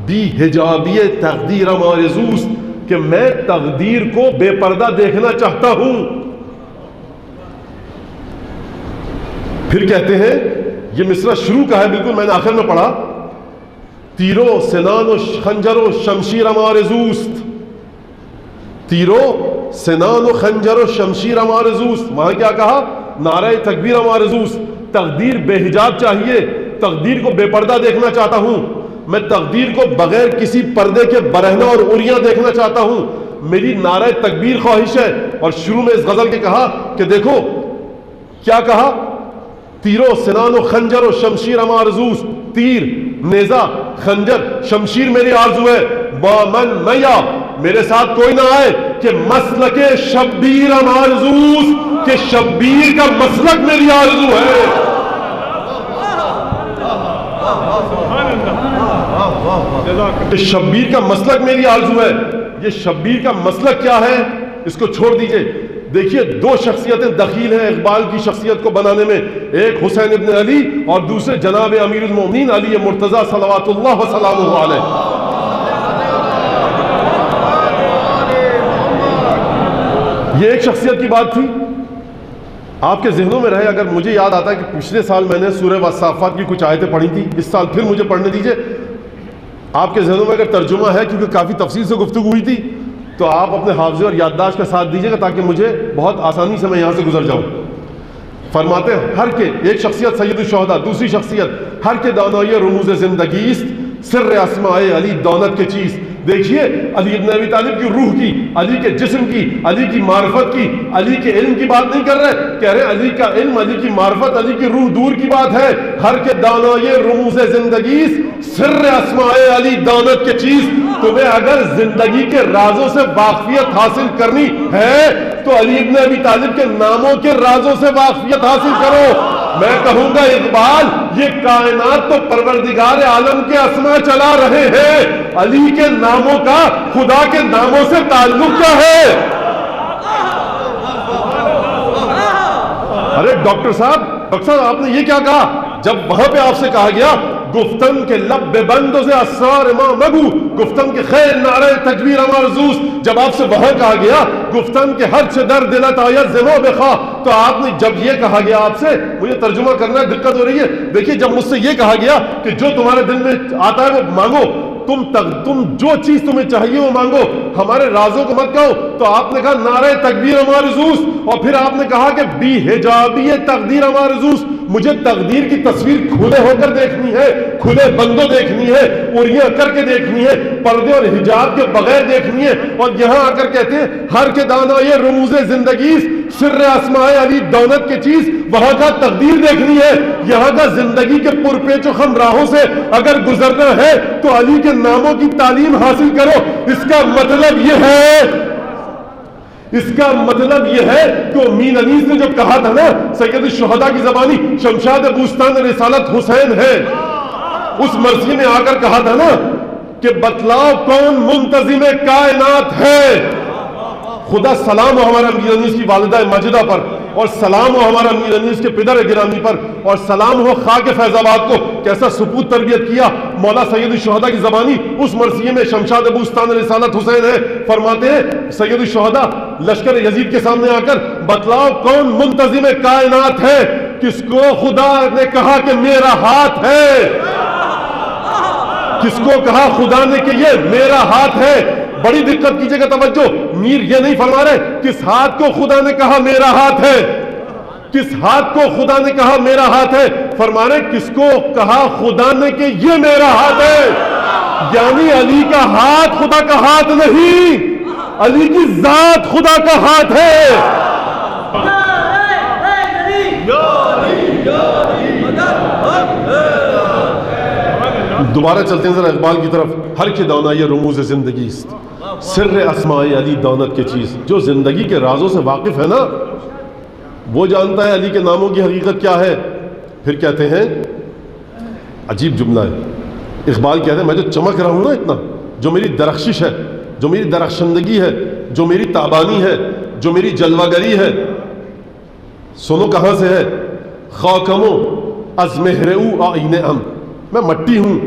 Speaker 2: بی حجابی تقدیر آرزوست، کہ میں تقدیر کو بے پردہ دیکھنا چاہتا ہوں. پھر کہتے ہیں یہ مصرع شروع کا ہے بالکل میں نے آخر میں پڑھا، تیرو سنان و خنجر و شمشیر آرزوست. تیرو سنان و خنجر و شمشیر آرزوست، وہاں کیا کہا؟ نعرہ تکبیر آرزوست. تقدیر بے حجاب چاہیے، تقدیر کو بے پردہ دیکھنا چاہتا ہوں. میں تقدیر کو بغیر کسی پردے کے برہنہ اور عریاں دیکھنا چاہتا ہوں. میری نعرہ تکبیر خواہش ہے. اور شروع میں اس غزل کے کہا کہ دیکھو کیا کہا، تیرو سنان و خنجر و شمشیر آرزوست. تیر، نیزہ، خنجر، شمشیر میری آرزو ہے. بامن میا، میرے ساتھ کوئی نہ آئے کہ مسلک شبیر آرزوست، کہ شبیر کا مسلک میری آرزو ہے. کہ شبیر کا مسلک میری آرزو ہے. یہ شبیر کا مسلک کیا ہے اس کو چھوڑ دیجئے. دیکھیے دو شخصیتیں دخیل ہیں اقبال کی شخصیت کو بنانے میں، ایک حسین ابن علی اور دوسرے جناب امیر المومنین علی مرتضیٰ صلوات اللہ وسلامہ علیہ. یہ ایک شخصیت کی بات تھی. آپ کے ذہنوں میں رہے، اگر مجھے یاد آتا ہے کہ پچھلے سال میں نے سورہ والصافات کی کچھ آیتیں پڑھی تھی، اس سال پھر مجھے پڑھنے دیجئے. آپ کے ذہنوں میں اگر ترجمہ ہے، کیونکہ کافی تفصیل سے گفتگو ہوئی تھی، تو آپ اپنے حافظے اور یادداشت کا ساتھ دیجئے گا تاکہ مجھے بہت آسانی سے میں یہاں سے گزر جاؤں. فرماتے ہیں ہر کے ایک شخصیت سید الشہداء، دوسری شخصیت ہر کے دانائی رموز زندگیست، سر اسماء علی دولت کے چیز. دیکھیے علی ابن ابی طالب کی روح کی، علی کے جسم کی، علی کی معرفت کی، علی کے علم کی بات نہیں کر رہے، کہہ رہے علی کا علم، علی کی معرفت، علی کی روح دور کی بات ہے. ہر کے دانائی رموز زندگی سر اسماء علی دانت کے چیز. تمہیں اگر زندگی کے رازوں سے واقفیت حاصل کرنی ہے تو علی ابن ابی طالب کے ناموں کے رازوں سے واقفیت حاصل کرو. میں کہوں گا اقبال، یہ کائنات تو پروردگار عالم کے اسماء چلا رہے ہیں، علی کے ناموں کا خدا کے ناموں سے تعلق کیا ہے؟ ارے ڈاکٹر صاحب آپ نے یہ کیا کہا؟ جب وہاں پہ آپ سے کہا گیا گفتن کے لب بند سے اسرار ما مگو، گفتن کے خیر نعرہ تکبیر آرزوست، جب آپ سے وہاں کہا گیا گفتن کے ہر چھ در دلت آید زما بخوا، تو آپ نے جب یہ کہا گیا آپ سے، مجھے ترجمہ کرنا ہے دقت ہو رہی ہے. دیکھیے جب مجھ سے یہ کہا گیا کہ جو تمہارے دل میں آتا ہے وہ مانگو، تم جو چیز تمہیں چاہیے وہ مانگو، ہمارے رازوں کو مت کہو، تو آپ نے کہا نعرہ تکبیر آرزوست. اور پھر آپ نے کہا کہ بی حجابی تقدیر آرزوست، مجھے تقدیر کی تصویر کھلے ہو کر دیکھنی ہے، کھلے بندوں دیکھنی ہے، اریاں کر کے دیکھنی ہے، پردے اور حجاب کے بغیر دیکھنی ہے. اور یہاں آ کر کہتے ہیں ہر کے دانا یہ رموز زندگی سر اسماء علی دولت کی چیز، وہاں کا تقدیر دیکھنی ہے. یہاں کا زندگی کے پرپیچ و خم راہوں سے اگر گزرنا ہے تو علی کے ناموں کی تعلیم حاصل کرو. اس کا مطلب یہ ہے، اس کا مطلب یہ ہے کہ امین انیس نے جو کہا تھا نا، سید الشہداء کی زبانی شمشاد بوستان رسالت حسین ہے، اس مرثیے میں آ کر کہا تھا نا کہ بتلاؤ کون منتظم کائنات ہے. خدا سلام ہو ہمارا امیر انیس کی والدہ ماجدہ پر، اور سلام ہو ہمارا امیر انیس کے پدر گرامی پر، اور سلام ہو خاک فیض آباد کو. کیسا سپوت تربیت کیا. مولا سید الشہداء کی زبانی اس مرثیے میں شمشاد بوستان رسالت حسین ہے، فرماتے ہیں سید الشہداء لشکر یزید کے سامنے آ کر بتلاؤ کون منتظم کائنات ہے، کس کو خدا نے کہا کہ میرا ہاتھ ہے، کس کو کہا خدا نے کہ یہ میرا ہاتھ ہے. بڑی دقت کیجئے گا، توجہ، میر یہ نہیں فرما رہے کس ہاتھ کو خدا نے کہا میرا ہاتھ ہے، کس ہاتھ کو خدا نے کہا میرا ہاتھ ہے، فرما رہے کس کو کہا خدا نے کہ یہ میرا ہاتھ ہے. یعنی علی کا ہاتھ خدا کا ہاتھ نہیں، علی کی ذات خدا کا ہاتھ ہے. دوبارہ چلتے ہیں ذرا اقبال کی طرف. ہر کے دانا یہ رموز زندگی است، سر اسماء علی دانت کی چیز. جو زندگی کے رازوں سے واقف ہے نا، وہ جانتا ہے علی کے ناموں کی حقیقت کیا ہے. پھر کہتے ہیں، عجیب جملہ ہے، اقبال کہتے ہیں میں جو چمک رہا ہوں نا اتنا، جو میری درخشش ہے، جو میری درخشندگی ہے، جو میری تابانی ہے، جو میری جلوہ گری ہے، سنو کہاں سے ہے. خاکمو از مہر او آئین ام، میں مٹی ہوں،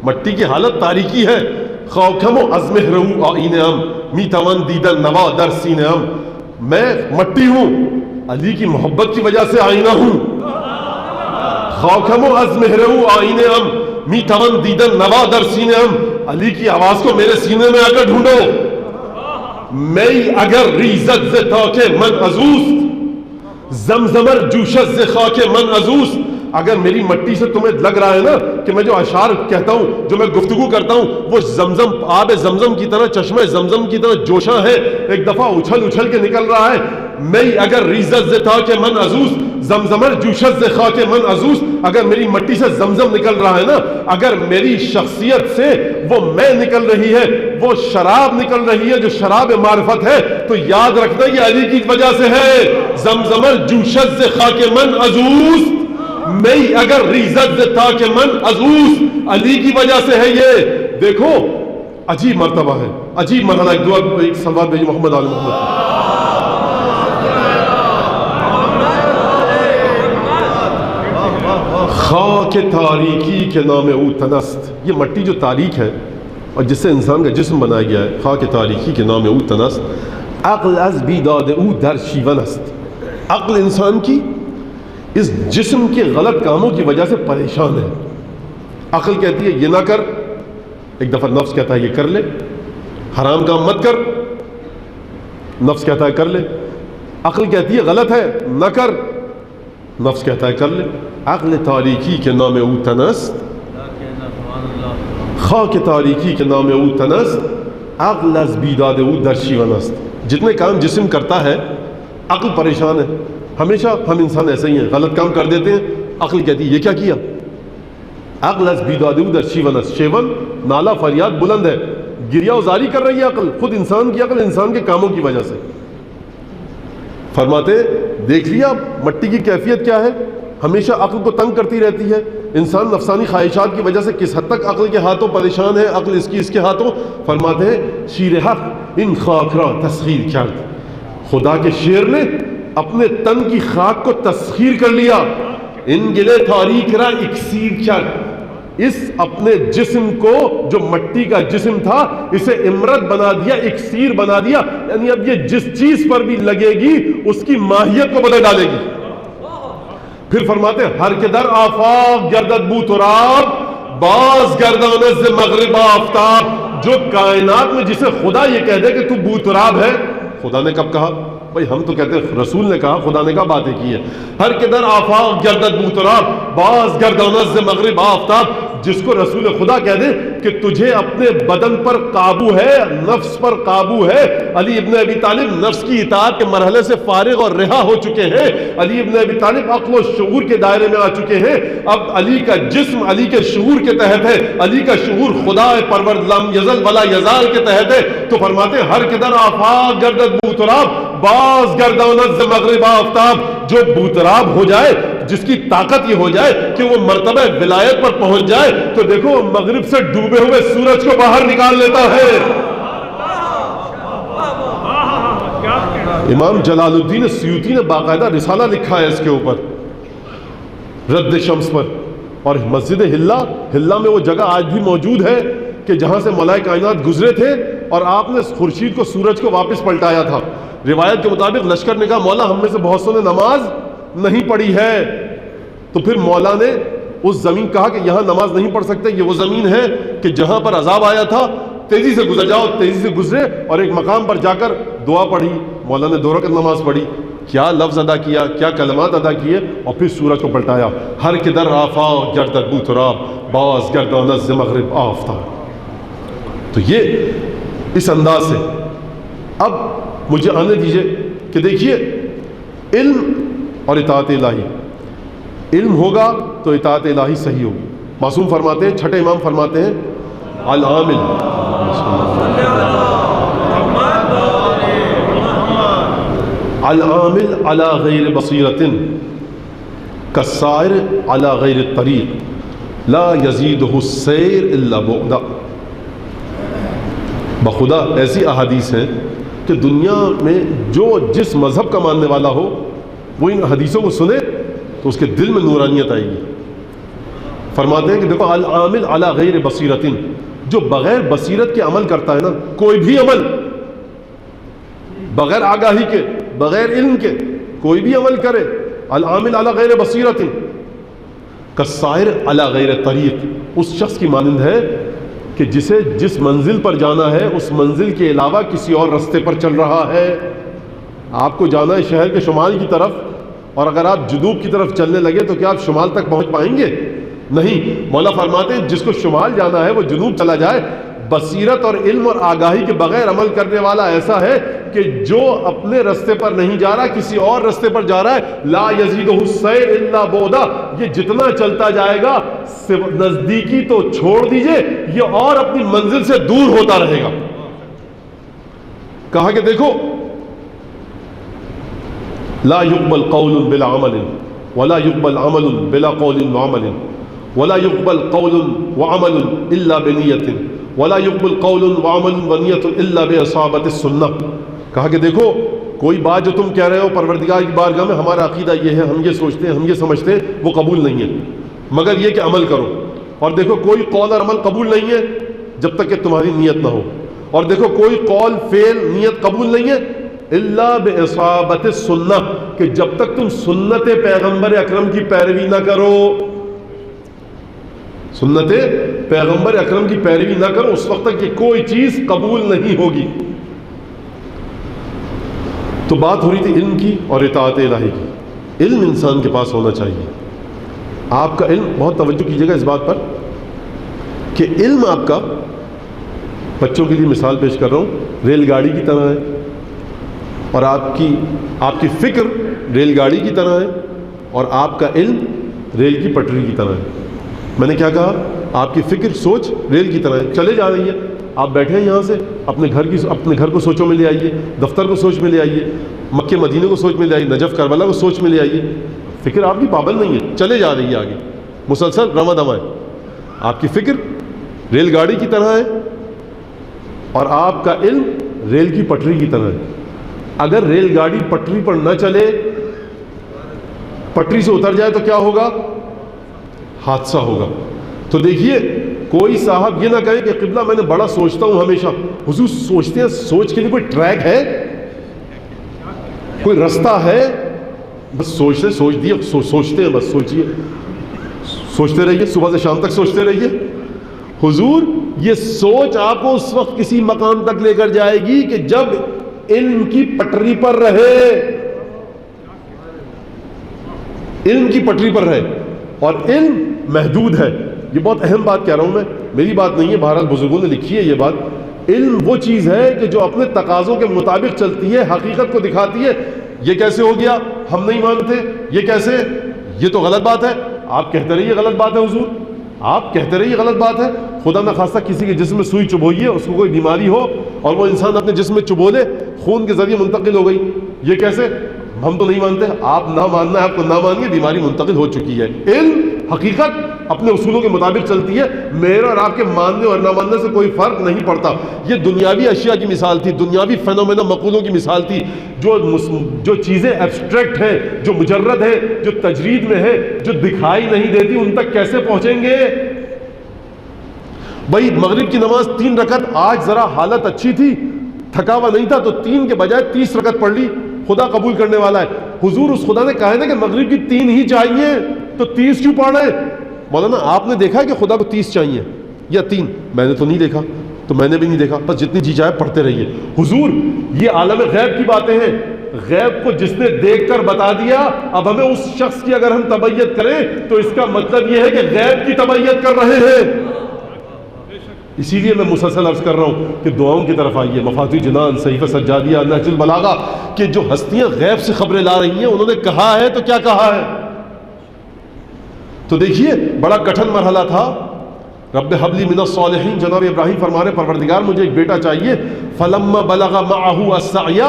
Speaker 2: مٹی کی حالت تاریکی ہے. خاکمو از مہر او آئین ام می توان دیدن نوا در سینے ام، میں مٹی ہوں، علی کی محبت کی وجہ سے آئینہ ہوں. خاکمو از مہر او آئین ام می توان دیدن نوا در سینے ام، علی کی آواز کو میرے سینے میں آ کر ڈھونڈو. میں اگر ریزت ز تاک من ازوست، زمزمر جوشت ز خاک من ازوست. اگر میری مٹی سے تمہیں لگ رہا ہے نا کہ میں جو اشعار کہتا ہوں، جو میں گفتگو کرتا ہوں، وہ زمزم، آب زمزم کی طرح، چشمہ زمزم کی طرح جوشاں ہے، ایک دفعہ اچھل اچھل کے نکل رہا ہے. میں اگر ریزت ز تاک من ازوست، زمزمر جوشت ز خاک من ازوست. اگر میری مٹی سے زمزم نکل رہا ہے نا، اگر میری شخصیت سے وہ میں نکل رہی ہے، وہ شراب نکل رہی ہے جو شراب معرفت ہے، تو یاد رکھنا یہ علی کی وجہ سے ہے. زمزمر جوشت ز خاک من ازوست، میں اگر ریزت ز تاک من ازوست، علی کی وجہ سے ہے. یہ دیکھو عجیب مرتبہ ہے، عجیب مرحلہ. ایک دعا، ایک صلوات بھیجو محمد آل محمد. خاک تاریکی کے نام او تنست، یہ مٹی جو تاریک ہے اور جس سے انسان کا جسم بنایا گیا ہے، خاک تاریکی کے نام او تنست. عقل از بیداد او در شیون است، عقل انسان کی اس جسم کے غلط کاموں کی وجہ سے پریشان ہے. عقل کہتی ہے یہ نہ کر، ایک دفعہ نفس کہتا ہے یہ کر لے. حرام کام مت کر، نفس کہتا ہے کر لے. عقل کہتی ہے غلط ہے نہ کر، نفس کہتا ہے کر لے. عقل تاریکی کے نام او تنست، خاک تاریکی کے نام او تنست، عقل از بیداد او در شیون است. جتنے کام جسم کرتا ہے عقل پریشان ہے. ہمیشہ ہم انسان ایسے ہی ہیں، غلط کام کر دیتے ہیں، عقل کہتی ہے یہ کیا کیا. عقل از بیداد او در شیون است، شیون نالا فریاد بلند ہے، گریہ وزاری کر رہی ہے عقل، خود انسان کی عقل انسان کے کاموں کی وجہ سے. فرماتے دیکھ لیا مٹی کی کیفیت کیا ہے، ہمیشہ عقل کو تنگ کرتی رہتی ہے. انسان نفسانی خواہشات کی وجہ سے کس حد تک عقل کے ہاتھوں پریشان ہے، عقل اس کے ہاتھوں. فرماتے ہیں شیر حق ان خاک را تسخیر کرد، خدا کے شیر نے اپنے تن کی خاک کو تسخیر کر لیا. ان گلے تاریک را اکسیر کرد، اس اپنے جسم کو جو مٹی کا جسم تھا اسے امرت بنا دیا، اکسیر بنا دیا. یعنی اب یہ جس چیز پر بھی لگے گی اس کی ماہیت کو بدل ڈالے گی. پھر فرماتے ہیں ہر کے در آفاق گردد بو تراب، باز گرداند ز مغرب آفتاب. جو کائنات میں جسے خدا یہ کہہ دے کہ تو بو تراب ہے، خدا نے کب کہا؟ بھائی ہم تو کہتے ہیں رسول نے کہا، خدا نے کہا، باتیں کی ہے. ہر کدھر آفاق گردد بوتراب، باز گرداند ز مغرب آفتاب. جس کو رسول خدا کہہ دے کہ تجھے اپنے بدن پر قابو ہے، نفس پر قابو ہے. علی ابن ابی طالب نفس کی اطاعت کے مرحلے سے فارغ اور رہا ہو چکے ہیں. علی ابن ابی طالب عقل و شعور کے دائرے میں آ چکے ہیں. اب علی کا جسم علی کے شعور کے تحت ہے، علی کا شعور خدا پرورد لم یزل ولا یزال کے تحت ہے. تو فرماتے ہیں ہر کدھر آفاق گردد بوتراب، باز گرداند ز مغرب آفتاب. جو بوتراب ہو جائے، جس کی طاقت یہ ہو جائے کہ وہ مرتبہ ولایت پر پہنچ جائے، تو دیکھو مغرب سے ڈوبے ہوئے سورج کو باہر نکال لیتا ہے. امام جلال الدین سیوطی نے باقاعدہ رسالہ لکھا ہے اس کے اوپر، رد شمس پر. اور مسجد ہلا میں وہ جگہ آج بھی موجود ہے کہ جہاں سے ملائے کائنات گزرے تھے اور آپ نے خورشید کو، سورج کو واپس پلٹایا تھا. روایت کے مطابق لشکر نے کہا مولا ہم میں سے بہت سو نے نماز نہیں پڑھی ہے. تو پھر مولا نے اس زمین کہا کہ یہاں نماز نہیں پڑھ سکتے، یہ وہ زمین ہے کہ جہاں پر عذاب آیا تھا، تیزی سے گزر جاؤ. تیزی سے گزرے اور ایک مقام پر جا کر دعا پڑھی. مولا نے 2 رکعت نماز پڑھی، کیا لفظ ادا کیا، کیا کلمات ادا کیے، اور پھر سورج کو پلٹایا. ہر کدھر آفاق گردد بوتراب، باز گرداند ز مغرب آفتاب. تو یہ اس انداز سے اب مجھے آنے دیجئے کہ دیکھیے علم اور اطاعت الہی. علم ہوگا تو اطاعت الہی صحیح ہوگی. معصوم فرماتے ہیں، چھٹے امام فرماتے ہیں العامل العامل علی غیر بصیرت کالسائر علی غیر الطریق لا یزیدہ السیر الا بعدا. بخدا ایسی احادیث ہیں کہ دنیا میں جو جس مذہب کا ماننے والا ہو وہ ان حدیثوں کو سنے تو اس کے دل میں نورانیت آئے گی. فرماتے ہیں کہ دیکھو العامل علی غیر بصیرت، جو بغیر بصیرت کے عمل کرتا ہے نا، کوئی بھی عمل بغیر آگاہی کے، بغیر علم کے کوئی بھی عمل کرے، العامل علی غیر بصیرت کالسائر علی غیر طریق، اس شخص کی مانند ہے کہ جسے جس منزل پر جانا ہے اس منزل کے علاوہ کسی اور رستے پر چل رہا ہے. آپ کو جانا ہے شہر کے شمال کی طرف، اور اگر آپ جنوب کی طرف چلنے لگے تو کیا آپ شمال تک پہنچ پائیں گے؟ نہیں. مولا فرماتے ہیں جس کو شمال جانا ہے وہ جنوب چلا جائے. بصیرت اور علم اور آگاہی کے بغیر عمل کرنے والا ایسا ہے کہ جو اپنے رستے پر نہیں جا رہا، کسی اور رستے پر جا رہا ہے. لا یزیدہ السیر الا بعدا، یہ جتنا چلتا جائے گا نزدیکی تو چھوڑ دیجئے، یہ اور اپنی منزل سے دور ہوتا رہے گا. کہا کہ دیکھو لا يقبل قول بلا عمل ولا يقبل عمل بلا قول وعمل ولا يقبل قول وعمل الا بنیت ولا يقبل قول وعمل ونیت الا باصابت السنہ. کہا کہ دیکھو کوئی بات جو تم کہہ رہے ہو پروردگار کی بارگاہ میں ہمارا عقیدہ یہ ہے، ہم یہ سوچتے ہیں، ہم یہ سمجھتے ہیں، وہ قبول نہیں ہے مگر یہ کہ عمل کرو. اور دیکھو کوئی قول اور عمل قبول نہیں ہے جب تک کہ تمہاری نیت نہ ہو. اور دیکھو کوئی قول فعل نیت قبول نہیں ہے الا باصابت السنہ، کہ جب تک تم سنت پیغمبر اکرم کی پیروی نہ کرو، سنت پیغمبر اکرم کی پیروی نہ کرو، اس وقت تک کہ کوئی چیز قبول نہیں ہوگی. تو بات ہو رہی تھی علم کی اور اطاعت الہی کی. علم انسان کے پاس ہونا چاہیے. آپ کا علم، بہت توجہ کیجیے گا اس بات پر کہ علم آپ کا، بچوں کے لیے مثال پیش کر رہا ہوں، ریل گاڑی کی طرح ہے، اور آپ کی فکر ریل گاڑی کی طرح ہے، اور آپ کا علم ریل کی پٹری کی طرح ہے. میں نے کیا کہا؟ آپ کی فکر، سوچ ریل کی طرح ہے، چلے جا رہی ہے. آپ بیٹھے ہیں یہاں سے اپنے گھر کو سوچوں میں لے آئیے، دفتر کو سوچ میں لے آئیے، مکے مدینے کو سوچ میں لے آئیے، نجف کربلا کو سوچ میں لے آئیے. فکر آپ کی پابند نہیں ہے، چلے جا رہی ہے آگے، مسلسل رواں دواں ہے. آپ کی فکر ریل گاڑی کی طرح ہے اور آپ کا علم ریل کی پٹری کی طرح ہے. اگر ریل گاڑی پٹری پر نہ چلے، پٹری سے اتر جائے تو کیا ہوگا؟ حادثہ ہوگا. تو دیکھیے کوئی صاحب یہ نہ کہے کہ قبلہ میں نے بڑا سوچتا ہوں ہمیشہ. حضور سوچتے ہیں، سوچ کے لیے کوئی ٹریک ہے، کوئی رستہ ہے؟ بس سوچتے ہیں، بس سوچیے، سوچتے رہیے، صبح سے شام تک سوچتے رہیے. حضور یہ سوچ آپ کو اس وقت کسی مقام تک لے کر جائے گی کہ جب علم کی پٹری پر رہے، علم کی پٹری پر رہے، اور علم محدود ہے۔ یہ بہت اہم بات کہہ رہا ہوں میں، میری بات نہیں ہے، بہرحال بزرگوں نے لکھی ہے یہ بات۔ علم وہ چیز ہے کہ جو اپنے تقاضوں کے مطابق چلتی ہے، حقیقت کو دکھاتی ہے۔ یہ کیسے ہو گیا، ہم نہیں مانتے، یہ کیسے، یہ تو غلط بات ہے، آپ کہتے رہیے غلط بات ہے حضور، آپ کہتے رہیے غلط بات ہے۔ خدا نہ خواستہ کسی کے جسم میں سوئی چبھوئی ہے، اس کو کوئی بیماری ہو اور وہ انسان اپنے جسم میں چبھو لے، خون کے ذریعے منتقل ہو گئی، یہ کیسے، ہم تو نہیں مانتے، آپ نہ ماننا ہے، آپ کو نہ مانیے، بیماری منتقل ہو چکی ہے۔ علم حقیقت اپنے اصولوں کے مطابق چلتی ہے، میرے اور آپ کے ماننے اور نہ ماننے سے کوئی فرق نہیں پڑتا۔ یہ دنیاوی اشیاء کی مثال تھی، دنیاوی فینومینا مقولوں کی مثال تھی، جو چیزیں ایبسٹریکٹ ہیں، جو مجرد ہیں، جو تجرید میں ہیں، جو دکھائی نہیں دیتی، ان تک کیسے پہنچیں گے؟ بھائی مغرب کی نماز 3 رکعت، آج ذرا حالت اچھی تھی، تھکا ہوا نہیں تھا، تو 3 کے بجائے 30 رکعت پڑھ لی، خدا قبول کرنے والا ہے۔ حضور اس خدا نے کہا ہے نا کہ مغرب کی 3 ہی چاہیے، تو 30 کیوں پڑھ رہے؟ مولانا آپ نے دیکھا ہے کہ خدا کو 30 چاہیے یا 3؟ میں نے تو نہیں دیکھا، تو میں نے بھی نہیں دیکھا، بس جتنی جی چاہے پڑھتے رہیے۔ حضور یہ عالم غیب کی باتیں ہیں، غیب کو جس نے دیکھ کر بتا دیا، اب ہمیں اس شخص کی اگر ہم تبعیت کریں تو اس کا مطلب یہ ہے کہ غیب کی تبعیت کر رہے ہیں۔ اسی لیے میں مسلسل عرض کر رہا ہوں کہ دعاؤں کی طرف آئیے، مفاتیح جنان، صحیفہ سجادیہ، نہج البلاغہ، کہ جو ہستیاں غیب سے خبریں لا رہی ہیں انہوں نے کہا ہے تو کیا کہا ہے؟ تو دیکھیے بڑا کٹھن مرحلہ تھا۔ رب حب لی من الصالحین، جناب ابراہیم فرما رہے پروردگار مجھے ایک بیٹا چاہیے۔ فلما بلغ معه السعی،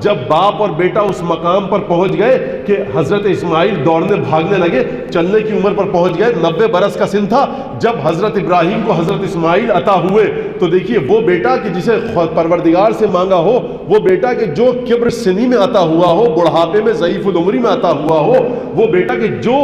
Speaker 2: جب باپ اور بیٹا اس مقام پر پہنچ گئے کہ حضرت اسماعیل دوڑنے بھاگنے لگے، چلنے کی عمر پر پہنچ گئے، 90 برس کا سن تھا جب حضرت ابراہیم کو حضرت اسماعیل عطا ہوئے۔ تو دیکھیے وہ بیٹا کہ جسے پروردگار سے مانگا ہو، وہ بیٹا کہ جو کبر سنی میں عطا ہوا ہو، بڑھاپے میں ضعیف العمری میں عطا ہوا ہو، وہ بیٹا کہ جو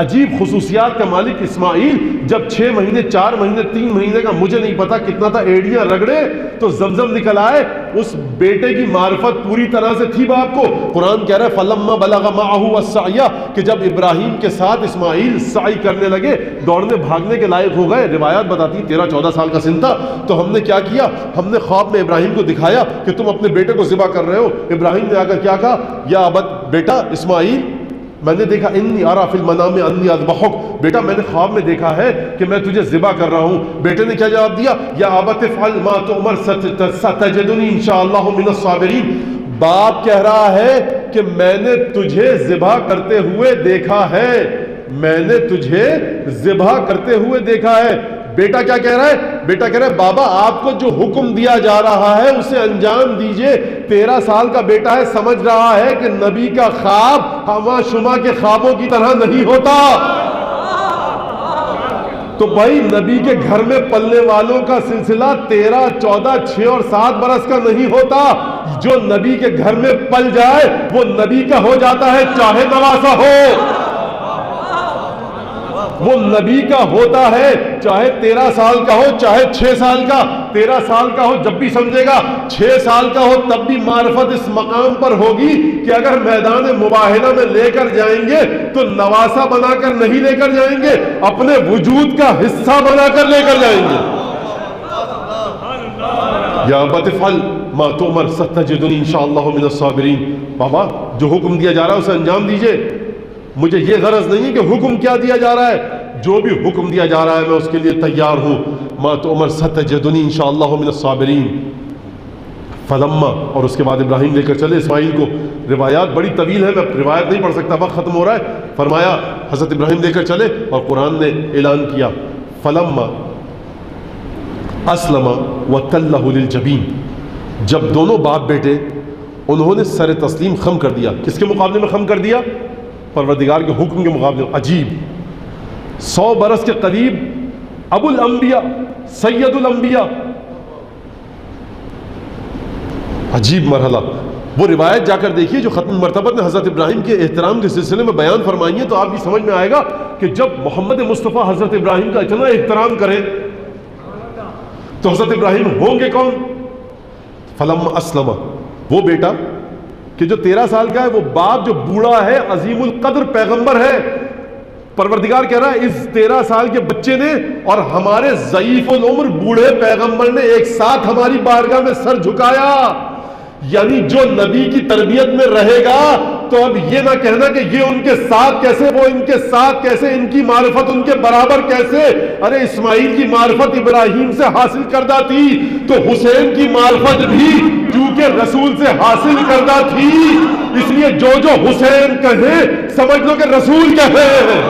Speaker 2: عجیب خصوصیات کا مالک اسماعیل جب 6 مہینے 4 مہینے 3 مہینے کا مجھے نہیں پتا کتنا تھا ایڑیاں رگڑے تو زمزم نکل آئے، اس بیٹے کی معرفت پوری طرح سے تھی باپ کو۔ قرآن کہہ رہا ہے فلما بلغ معه السعی، کہ جب ابراہیم کے ساتھ اسماعیل سعی کرنے لگے، دوڑنے بھاگنے کے لائق ہو گئے، روایات بتاتی 13-14 سال کا سن تھا، تو ہم نے کیا کیا، ہم نے خواب میں ابراہیم کو دکھایا کہ تم اپنے بیٹے کو ذبح کر رہے ہو۔ ابراہیم نے آ کر کیا کہا، یا ابت، بیٹا اسماعیل میں نے دیکھا انی ارا فی المنام انی اذبحک، بیٹا میں نے خواب میں دیکھا ہے کہ میں تجھے ذبح کر رہا ہوں۔ بیٹے نے کیا جواب دیا، یا ابت افعل ما تؤمر ستجدنی انشاءاللہ من الصابرین۔ باپ کہہ رہا ہے کہ میں نے تجھے ذبح کرتے ہوئے دیکھا ہے، میں نے تجھے ذبح کرتے ہوئے دیکھا ہے۔ بیٹا کیا کہہ رہا ہے، بیٹا کہہ رہا ہے بابا آپ کو جو حکم دیا جا رہا ہے اسے انجام دیجئے۔ 13 سال کا بیٹا ہے، سمجھ رہا ہے کہ نبی کا خواب ہوا شما کے خوابوں کی طرح نہیں ہوتا۔ تو بھائی نبی کے گھر میں پلنے والوں کا سلسلہ 13, 14, 6 اور 7 برس کا نہیں ہوتا۔ جو نبی کے گھر میں پل جائے وہ نبی کا ہو جاتا ہے، چاہے نواسا ہو، وہ نبی کا ہوتا ہے، چاہے 13 سال کا ہو چاہے 6 سال کا۔ 13 سال کا ہو جب بھی سمجھے گا، 6 سال کا ہو تب بھی معرفت اس مقام پر ہوگی کہ اگر میدان مباہنہ میں لے کر جائیں گے تو نواسا بنا کر نہیں لے کر جائیں گے، اپنے وجود کا حصہ بنا کر لے کر جائیں گے۔ یا ابت افعل ما تؤمر ستجدنی انشاءاللہ من الصابرین، بابا جو حکم دیا جا رہا ہے اسے انجام دیجئے۔ مجھے یہ غرض نہیں ہے کہ حکم کیا دیا جا رہا ہے، جو بھی حکم دیا جا رہا ہے میں اس کے لیے تیار ہوں۔ ما تؤمر ستجدنی انشاءاللہ من الصابرین۔ فلما، اور اس کے بعد ابراہیم لے کر چلے اسماعیل کو۔ روایات بڑی طویل ہے، میں روایت نہیں پڑھ سکتا، وقت ختم ہو رہا ہے۔ فرمایا حضرت ابراہیم لے کر چلے اور قرآن نے اعلان کیا فلما اسلم وتلہ للجبین، جب دونوں باپ بیٹے انہوں نے سر تسلیم خم کر دیا۔ کس کے مقابلے میں خم کر دیا؟ پروردگار کے حکم کے مقابلے میں۔ عجیب، 100 برس کے قریب ابو الانبیاء، سید الانبیاء، عجیب مرحلہ۔ وہ روایت جا کر دیکھیے جو ختم مرتبت نے حضرت ابراہیم کے احترام کے سلسلے میں بیان فرمائی ہے، تو آپ کی سمجھ میں آئے گا کہ جب محمد مصطفیٰ حضرت ابراہیم کا اتنا احترام کرے تو حضرت ابراہیم ہوں گے کون؟ فلما اسلم، وہ بیٹا کہ جو 13 سال کا ہے، وہ باپ جو بوڑھا ہے، عظیم القدر پیغمبر ہے، پروردگار کہہ رہا ہے اس 13 سال کے بچے نے اور ہمارے ضعیف العمر بوڑھے پیغمبر نے ایک ساتھ ہماری بارگاہ میں سر جھکایا۔ یعنی جو نبی کی تربیت میں رہے گا تو اب یہ نہ کہنا کہ یہ ان کے ساتھ کیسے، وہ ان کے ساتھ کیسے، ان کی معرفت ان کے برابر کیسے. ارے اسماعیل کی معرفت ابراہیم سے حاصل کردہ تھی تو حسین کی معرفت بھی کیونکہ رسول سے حاصل کردہ تھی، اس لیے جو حسین کہے سمجھ لو کہ رسول کہے ہیں.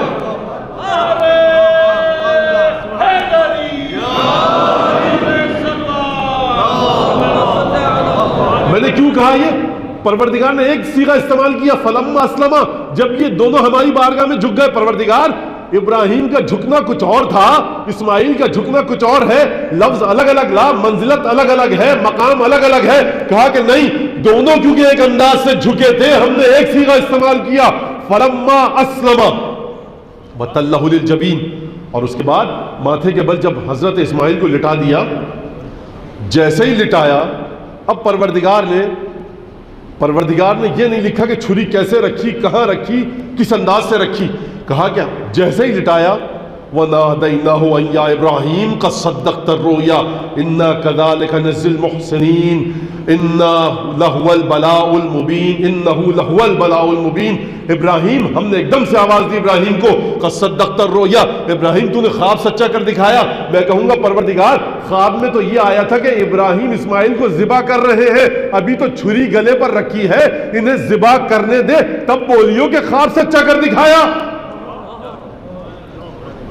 Speaker 2: میں نے کیوں کہا یہ؟ پروردگار نے ایک صیغہ استعمال کیا، فلما اسلما، جب یہ دونوں ہماری بارگاہ میں جھک گئے. پروردگار ابراہیم کا جھکنا کچھ اور تھا، اسماعیل کا جھکنا کچھ اور ہے، لفظ الگ الگ لا، منزلت الگ الگ ہے، مقام الگ الگ ہے. کہا کہ نہیں، دونوں کیونکہ ایک انداز سے جھکے تھے، ہم نے ایک صیغہ استعمال کیا، فلما اسلما وتلہ للجبین. اور اس کے بعد ماتھے کے بل جب حضرت اسماعیل کو لٹا دیا، جیسے ہی لٹایا، اب پروردگار نے یہ نہیں لکھا کہ چھری کیسے رکھی، کہاں رکھی، کس انداز سے رکھی. کہا کیا؟ جیسے ہی لٹایا، وَنَادَيْنَاهُ أَن يَا إِبْرَاهِيمُ قَدْ صَدَّقْتَ الرُّؤْيَا إِنَّا كَذَلِكَ نَجْزِي الْمُحْسِنِينَ إِنَّهُ لَهُوَ الْبَلَاءُ الْمُبِينُ. ابراہیم، ہم نے ایک دم سے آواز دی ابراہیم کو، قَدْ صَدَّقْتَ الرُّؤْيَا، ابراہیم تو نے خواب سچا کر دکھایا. میں کہوں گا پروردگار، خواب میں تو یہ آیا تھا کہ ابراہیم اسماعیل کو ذبح کر رہے ہیں، ابھی تو چھری گلے پر رکھی ہے، انہیں ذبح کرنے دے تب بولیو کہ خواب سچا کر دکھایا.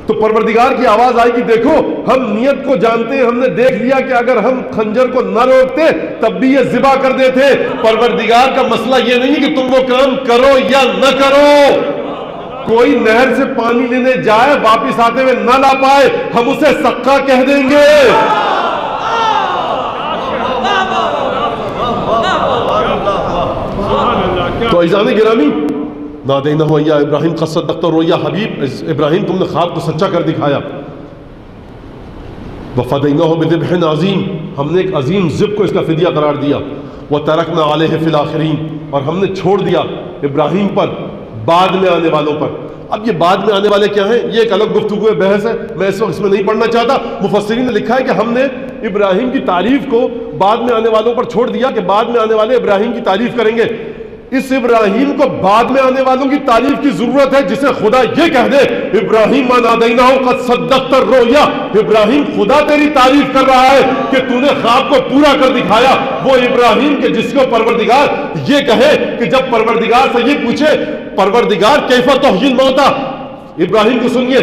Speaker 2: تو پروردگار کی آواز آئے گی، دیکھو ہم نیت کو جانتے ہیں، ہم نے دیکھ لیا کہ اگر ہم خنجر کو نہ روکتے تب بھی یہ ذبح کر دیتے. پروردگار کا مسئلہ یہ نہیں کہ تم وہ کام کرو یا نہ کرو. کوئی نہر سے پانی لینے جائے، واپس آتے ہوئے نہ لا پائے، ہم اسے سقا کہہ دیں گے. تو عزیزان گرامی، نادینہ یا ابراہیم قد صدقت الرؤیا، حبیب ابراہیم تم نے خواب کو سچا کر دکھایا. وفدیناہ بذبح عظیم، ہم نے ایک عظیم ذبح کو اس کا فدیہ قرار دیا. وترکنا علیہ فی الاخرین، اور ہم نے چھوڑ دیا ابراہیم پر بعد میں آنے والوں پر. اب یہ بعد میں آنے والے کیا ہیں، یہ ایک الگ گفتگو بحث ہے، میں اس وقت اس میں نہیں پڑھنا چاہتا. مفسرین نے لکھا ہے کہ ہم نے ابراہیم کی تعریف کو بعد میں آنے والوں پر چھوڑ دیا کہ بعد میں آنے والے ابراہیم کی تعریف کریں گے. اس ابراہیم کو بعد میں آنے والوں کی تعریف کی ضرورت ہے جسے خدا یہ کہہ دے، ابراہیم ما نادیناہ قد صدقت الرؤیا، ابراہیم خدا تیری تعریف کر رہا ہے کہ تو نے خواب کو پورا کر دکھایا. وہ ابراہیم کے جس کو پروردگار یہ کہے کہ جب پروردگار سے یہ پوچھے، پروردگار کیف تحیی الموتى، ابراہیم کو سنیے،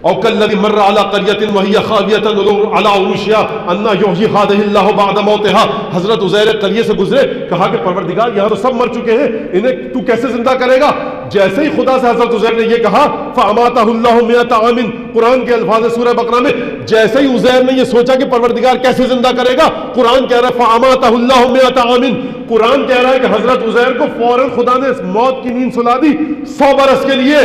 Speaker 2: او کالذی مر علی قریۃ وہی خاویۃ علی عروشها انا یحیی ہذہ اللہ بعد موتها. حضرت عزیر قریہ سے گزرے، کہا کہ پروردگار یہاں تو سب مر چکے ہیں، انہیں تو کیسے زندہ کرے گا؟ جیسے ہی خدا سے حضرت عزیر نے یہ کہا، فاماتہ اللہ مئۃ عام، قرآن کے الفاظ سورہ بقرہ میں جیسے ہی عزیر نے یہ سوچا کہ پروردگار کیسے زندہ کرے گا، قرآن کہہ رہا ہے فاماتہ اللہ مئۃ عام. قرآن کہہ رہا ہے کہ حضرت عزیر کو فوراً خدا نے موت کی نیند سلا دی 100 برس کے لیے.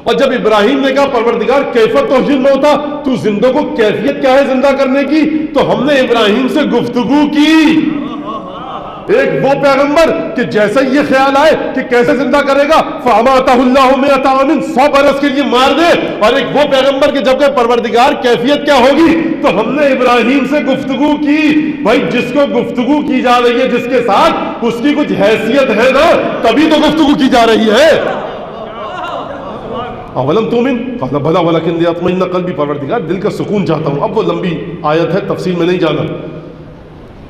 Speaker 2: اور جب ابراہیم نے کہا پروردگار کیف تحیی الموتى، تو زندوں کو کیفیت کیا ہے زندہ کرنے کی، تو ہم نے ابراہیم سے گفتگو کی. ایک وہ پیغمبر کہ جیسے یہ خیال آئے کہ کیسے زندہ کرے گا، فاماتہ اللہ مئۃ عام، 100 برس کے لیے مار دے. اور ایک وہ پیغمبر کہ جب کہ پروردگار کیفیت کیا ہوگی، تو ہم نے ابراہیم سے گفتگو کی. بھائی جس کو گفتگو کی جا رہی ہے، جس کے ساتھ اس کی کچھ حیثیت ہے نا، تبھی تو گفتگو کی جا رہی ہے. اولم تؤمن قال بلا ولکن لیطمئن قلبی، پروردگار دل کا سکون چاہتا ہوں. اب وہ لمبی آیت ہے، تفصیل میں نہیں جانا.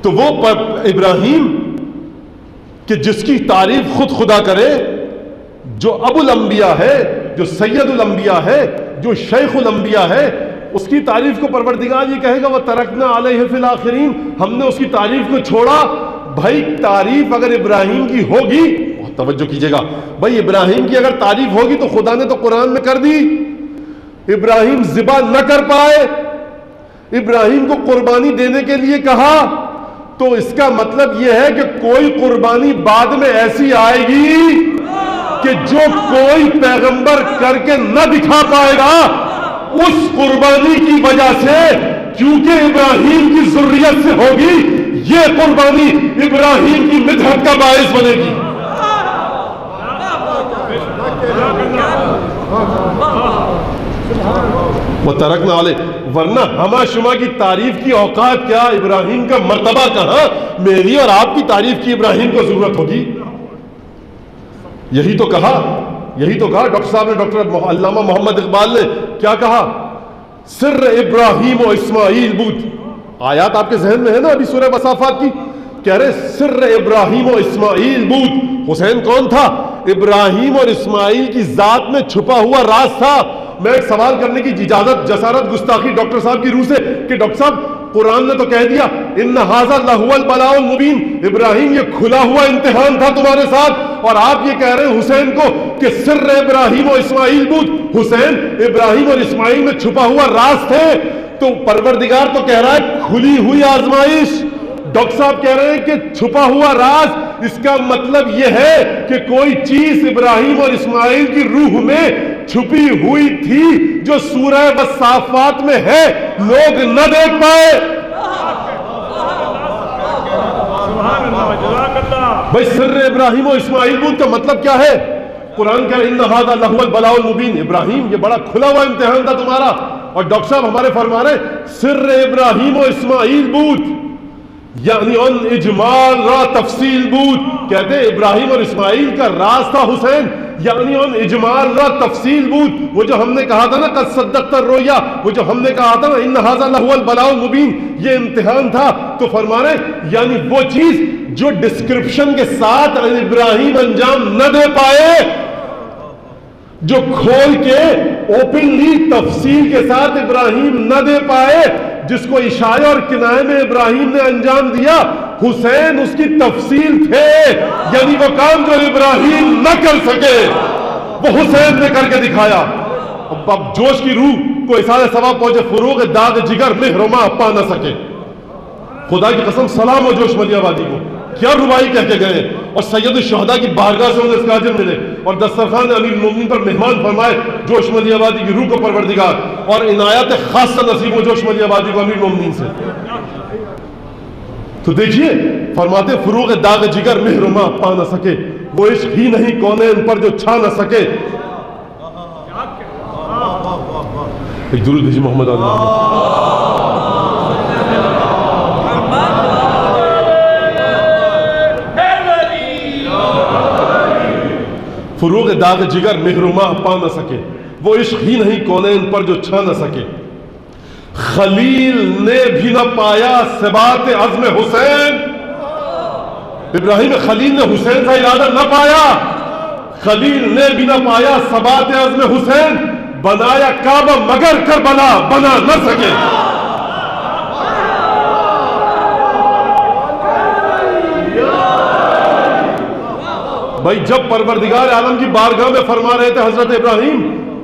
Speaker 2: تو وہ ابراہیم کہ جس کی تعریف خود خدا کرے، جو ابو الانبیاء ہے، جو سید الانبیاء ہے، جو شیخ الانبیاء ہے، اس کی تعریف کو پروردگار یہ کہے گا وترکنا علیہ فی الاخرین، ہم نے اس کی تعریف کو چھوڑا. بھائی تعریف اگر ابراہیم کی ہوگی، توجہ کیجئے گا، بھائی ابراہیم کی اگر تعریف ہوگی تو خدا نے تو قرآن میں کر دی. ابراہیم ذبح نہ کر پائے، ابراہیم کو قربانی دینے کے لیے کہا، تو اس کا مطلب یہ ہے کہ کوئی قربانی بعد میں ایسی آئے گی کہ جو کوئی پیغمبر کر کے نہ دکھا پائے گا. اس قربانی کی وجہ سے، کیونکہ ابراہیم کی ذریت سے ہوگی، یہ قربانی ابراہیم کی مدحت کا باعث بنے گی. وہ ترکنا علیہ، ورنہ ہما شما کی تعریف کی اوقات کیا، ابراہیم کا مرتبہ کہاں، میری اور آپ کی تعریف کی ابراہیم کو ضرورت ہوگی؟ یہی تو کہا ڈاکٹر صاحب نے، ڈاکٹر علامہ محمد اقبال نے کیا کہا، سر ابراہیم و اسماعیل بود. آیات آپ کے ذہن میں ہے نا ابھی سورہ وصافات کی، کہہ رہے سر ابراہیم و اسماعیل بود. حسین کون تھا؟ ابراہیم اور اسماعیل کی ذات میں چھپا ہوا راز تھا. میں ایک سوال کرنے کی اجازت، جسارت، گستاخی ڈاکٹر صاحب کی روح سے کہ ڈاکٹر صاحب قرآن نے تو کہہ دیا ان ھذا لہو البلاء المبین، ابراہیم یہ کھلا ہوا امتحان تھا تمہارے ساتھ، اور آپ یہ کہہ رہے ہیں حسین کو کہ سر ابراہیم و اسماعیل بود. حسین ابراہیم اور اسماعیل میں چھپا ہوا راز تھے. تو پروردگار تو کہہ رہا ہے کھلی ہوئی آزمائش، ڈاکٹر صاحب کہہ رہے ہیں کہ چھپا ہوا راز. اس کا مطلب یہ ہے کہ کوئی چیز ابراہیم اور اسماعیل کی روح میں چھپی ہوئی تھی جو سورہ والصافات میں ہے، لوگ نہ دیکھ پائے. بھائی سر ابراہیم و اسماعیل بود کا مطلب کیا ہے؟ قرآن کہہ رہا ہے ان ھذا لہو البلاء المبین، ابراہیم یہ بڑا کھلا ہوا امتحان تھا تمہارا. اور ڈاکٹر صاحب ہمارے فرما رہے سر ابراہیم و اسماعیل بود یعنی ان اجمال را تفصیل بود. کہتے ہیں ابراہیم اور اسماعیل کا راز تھا حسین، یعنی ان اجمال را تفصیل بود. وہ جو ہم نے کہا تھا نا قد صدقت الرؤیا، وہ جو ہم نے کہا تھا نا ان ھذا لہو البلاء المبین، یہ امتحان تھا. تو فرما رہے یعنی وہ چیز جو ڈسکرپشن کے ساتھ ابراہیم انجام نہ دے پائے، جو کھول کے اوپنلی تفصیل کے ساتھ ابراہیم نہ دے پائے، جس کو اشارے اور کنائے میں ابراہیم نے انجام دیا، حسین اس کی تفصیل تھے. یعنی وہ کام جو ابراہیم نہ کر سکے وہ حسین نے کر کے دکھایا. اب جوش کی روح کو اثارِ ثواب پہنچے، فروغ داغ جگر مہرما پا نہ سکے. خدا کی قسم سلام ہو جوش ملی آبادی کو، کیا ربائی کہہ کے گئے، اور سید الشہداء کی بارگاہ سے انہیں اس کا اجر ملے، اور دسترخوان امیر المومنین پر مہمان فرمائے جوش ملی آبادی کی روح کو پروردگار، اور عنایت خاصہ نصیب ہو جوش ملی آبادی کو امیر المومنین سے. تو دیکھیے فرماتے فروغ داغ جگر مہرما پا نہ سکے، وہ عشق ہی نہیں کونین پر جو چھا نہ سکے. ایک درود بھیجیے محمد علیہ. فروغ داغ جگر مہرما پا نہ سکے، وہ عشق ہی نہیں کونین پر جو چھا نہ سکے. خلیل نے بھی نہ پایا ثبات عزم حسین، ابراہیم خلیل نے حسین کا ارادہ نہ پایا، خلیل نے بھی نہ پایا ثبات عزم حسین، بنایا کعبہ مگر کربلا بنا نہ سکے. بھائی جب پروردگار عالم کی بارگاہ میں فرما رہے تھے حضرت ابراہیم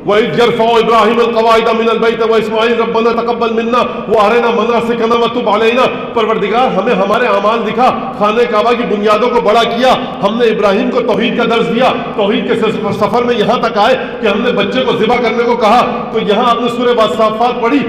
Speaker 2: وَإِذْ يَرْفَعُ إِبْرَاهِيمُ الْقَوَاعِدَ مِنَ الْبَيْتِ وَإِسْمَاعِيلُ رَبَّنَا تَقَبَّلْ مِنَّا وَأَرِنَا مَنَاسِكَنَا وَتُبْ عَلَيْنَا. پروردگار ہمیں ہمارے اعمال دکھا، خانہ کعبہ کی بنیادوں کو بڑا کیا، ہم نے ابراہیم کو توحید کا درس دیا، توحید کے سفر میں یہاں تک آئے کہ ہم نے بچے کو ذبح کرنے کو کہا. تو یہاں آپ نے سورہ والصافات پڑھی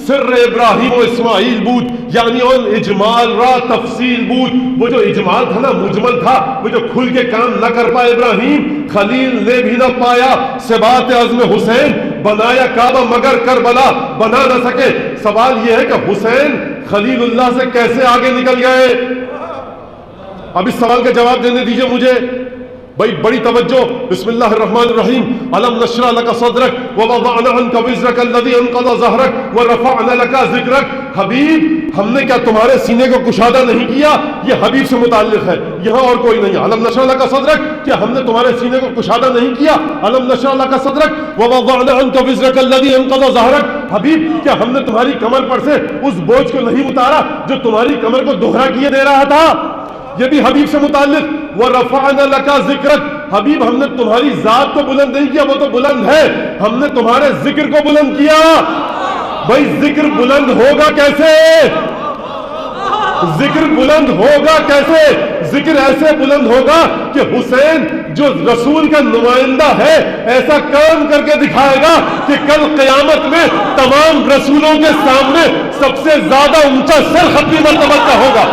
Speaker 2: سر ابراہیم و اسماعیل بود یعنی ان اجمال را تفصیل بود. وہ جو اجمال تھا نا، مجمل تھا، وہ جو کھل کے کام نہ کر پائے ابراہیم، خلیل نے بھی نہ پایا ثبات عزم حسین، بنایا کعبہ مگر کربلا بنا نہ سکے. سوال یہ ہے کہ حسین خلیل اللہ سے کیسے آگے نکل گئے؟ اب اس سوال کا جواب دینے دیجئے مجھے. بھائی بڑی توجہ، بسم اللہ الرحمن الرحیم. الم نشرح لک صدرک ووضعنا عنک وزرک الذی انقض ظہرک ورفعنا لک ذکرک. حبیب ہم نے کیا تمہارے سینے کو کشادہ نہیں کیا؟ یہ حبیب سے متعلق ہے، یہاں اور کوئی نہیں. الم نشرح لک صدرک، کیا ہم نے تمہارے سینے کو کشادہ نہیں کیا؟ الم نشرح لک صدرک ووضعنا عنک وزرک الذی انقض ظہرک. حبیب کیا ہم نے تمہاری کمر پر سے اس بوجھ کو نہیں اتارا جو تمہاری کمر کو دوہرا کیے دے رہا تھا؟ یہ بھی حبیب سے متعلق. وَرَفَعْنَا لَكَ ذِكْرَكَ، حبیب ہم نے تمہاری ذات کو بلند نہیں کیا، وہ تو بلند ہے، ہم نے تمہارے ذکر کو بلند کیا. بھائی ذکر بلند ہوگا کیسے؟ ذکر بلند ہوگا کیسے؟ ذکر ایسے بلند ہوگا کہ حسین جو رسول کا نمائندہ ہے ایسا کام کر کے دکھائے گا کہ کل قیامت میں تمام رسولوں کے سامنے سب سے زیادہ اونچا سر ختمی مرتبہ کا ہوگا.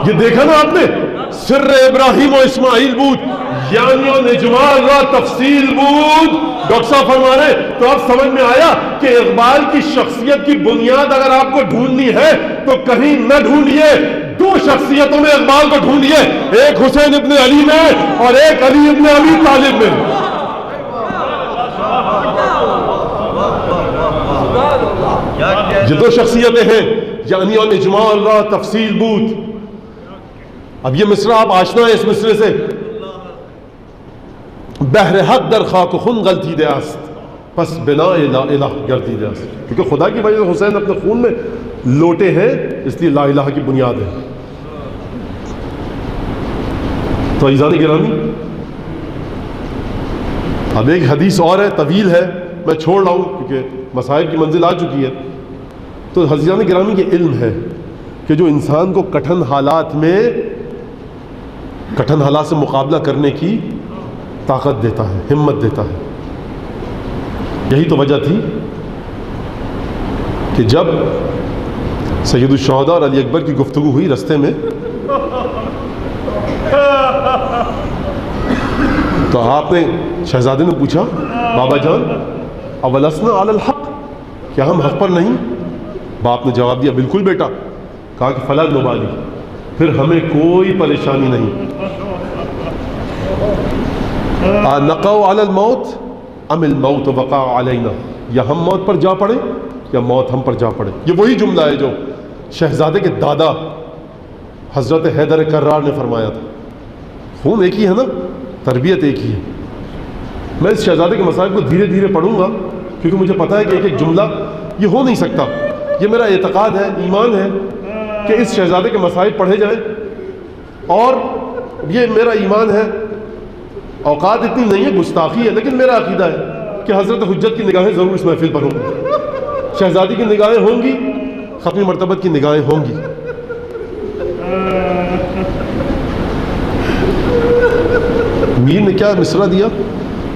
Speaker 2: یہ دیکھا نا آپ نے، سر ابراہیم و اسماعیل بود یعنی اجمال را تفصیل بود. ڈاکٹر صاحب فرما رہے تو اب سمجھ میں آیا کہ اقبال کی شخصیت کی بنیاد اگر آپ کو ڈھونڈنی ہے تو کہیں نہ ڈھونڈیے، دو شخصیتوں میں اقبال کو ڈھونڈیے، ایک حسین ابن علی میں اور ایک علی ابن ابی طالب میں. یہ دو شخصیتیں ہیں یعنی اجمال را تفصیل بود. اب یہ مصرع آپ آشنا ہے اس مصرع سے، بحر حق در خاک و خون غلطی دے است پس بنا لا الہ گردی دے است. کیونکہ خدا کی وجہ سے حسین اپنے خون میں لوٹے ہیں، اس لیے لا الہ کی بنیاد ہے. تو عزیزان گرامی، اب ایک حدیث اور ہے، طویل ہے، میں چھوڑ رہا ہوں کیونکہ مسائل کی منزل آ چکی ہے. تو عزیزان گرامی یہ علم ہے کہ جو انسان کو کٹھن حالات سے مقابلہ کرنے کی طاقت دیتا ہے، ہمت دیتا ہے. یہی تو وجہ تھی کہ جب سید الشہداء اور علی اکبر کی گفتگو ہوئی رستے میں، تو آپ نے شہزادے نے پوچھا بابا جان اولسنا علی الحق، کیا ہم حق پر نہیں؟ باپ نے جواب دیا بالکل بیٹا. کہا کہ فلا نبالی، پھر ہمیں کوئی پریشانی نہیں. نقوا علی الموت ام الموت وقع علینا، یا ہم موت پر جا پڑے یا موت ہم پر جا پڑے. یہ وہی جملہ ہے جو شہزادے کے دادا حضرت حیدر کرار نے فرمایا تھا. خون ایک ہی ہے نا، تربیت ایک ہی ہے. میں اس شہزادے کے مصائب کو دھیرے دھیرے پڑھوں گا کیونکہ مجھے پتا ہے کہ ایک ایک جملہ یہ ہو نہیں سکتا. یہ میرا اعتقاد ہے، ایمان ہے کہ اس شہزادے کے مصائب پڑھے جائیں، اور یہ میرا ایمان ہے. اوقات اتنی نہیں ہے، گستاخی ہے، لیکن میرا عقیدہ ہے کہ حضرت حجت کی نگاہیں ضرور اس محفل پر ہوں گی، شہزادی کی نگاہیں ہوں گی، ختم مرتبت کی نگاہیں ہوں گی. میر نے کیا مصرع دیا؟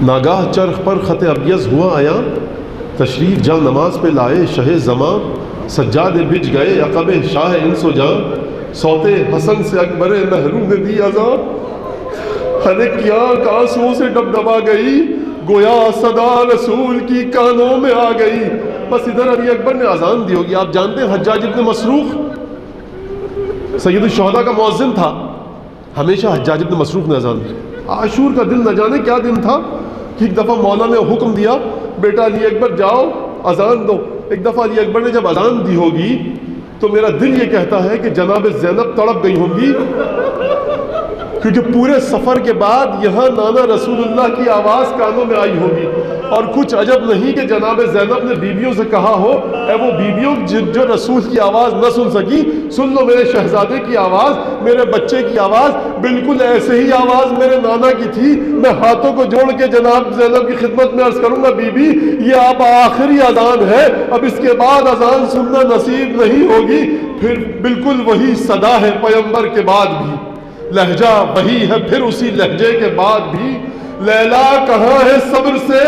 Speaker 2: ناگاہ چرخ پر خط ابیض ہوا آیا، تشریف جا نماز پہ لائے شہ زماں، سجاد بج گئے عقب شاہ انس و جاں، سوتے حسن سے اکبر محروم نے دی عذاب، ہنے کیا کاسوں سے ڈبڈبا گئی، گویا صدا رسول کی کانوں میں آ گئی. بس ادھر علی اکبر نے اذان دی ہوگی. آپ جانتے ہیں حجاج ابن مسروق سید الشہداء کا مؤذن تھا، ہمیشہ حجاج ابن مسروق نے اذان دی. عاشور کا دن نہ جانے کیا دن تھا کہ ایک دفعہ مولا نے حکم دیا بیٹا علی اکبر جاؤ اذان دو. ایک دفعہ علی اکبر نے جب اذان دی ہوگی تو میرا دل یہ کہتا ہے کہ جناب زینب تڑپ گئی ہوں گی، کیونکہ پورے سفر کے بعد یہاں نانا رسول اللہ کی آواز کانوں میں آئی ہوگی. اور کچھ عجب نہیں کہ جناب زینب نے بیویوں سے کہا ہو اے وہ بیویوں جو رسول کی آواز نہ سن سکی، سن لو میرے شہزادے کی آواز، میرے بچے کی آواز. بالکل ایسے ہی آواز میرے نانا کی تھی. میں ہاتھوں کو جوڑ کے جناب زینب کی خدمت میں عرض کروں گا بی بی یہ آپ آخری اذان ہے، اب اس کے بعد اذان سننا نصیب نہیں ہوگی. پھر بالکل وہی صدا ہے پیغمبر کے بعد بھی، لہجہ وہی ہے پھر اسی لہجے کے بعد بھی. لیلا کہاں ہے صبر سے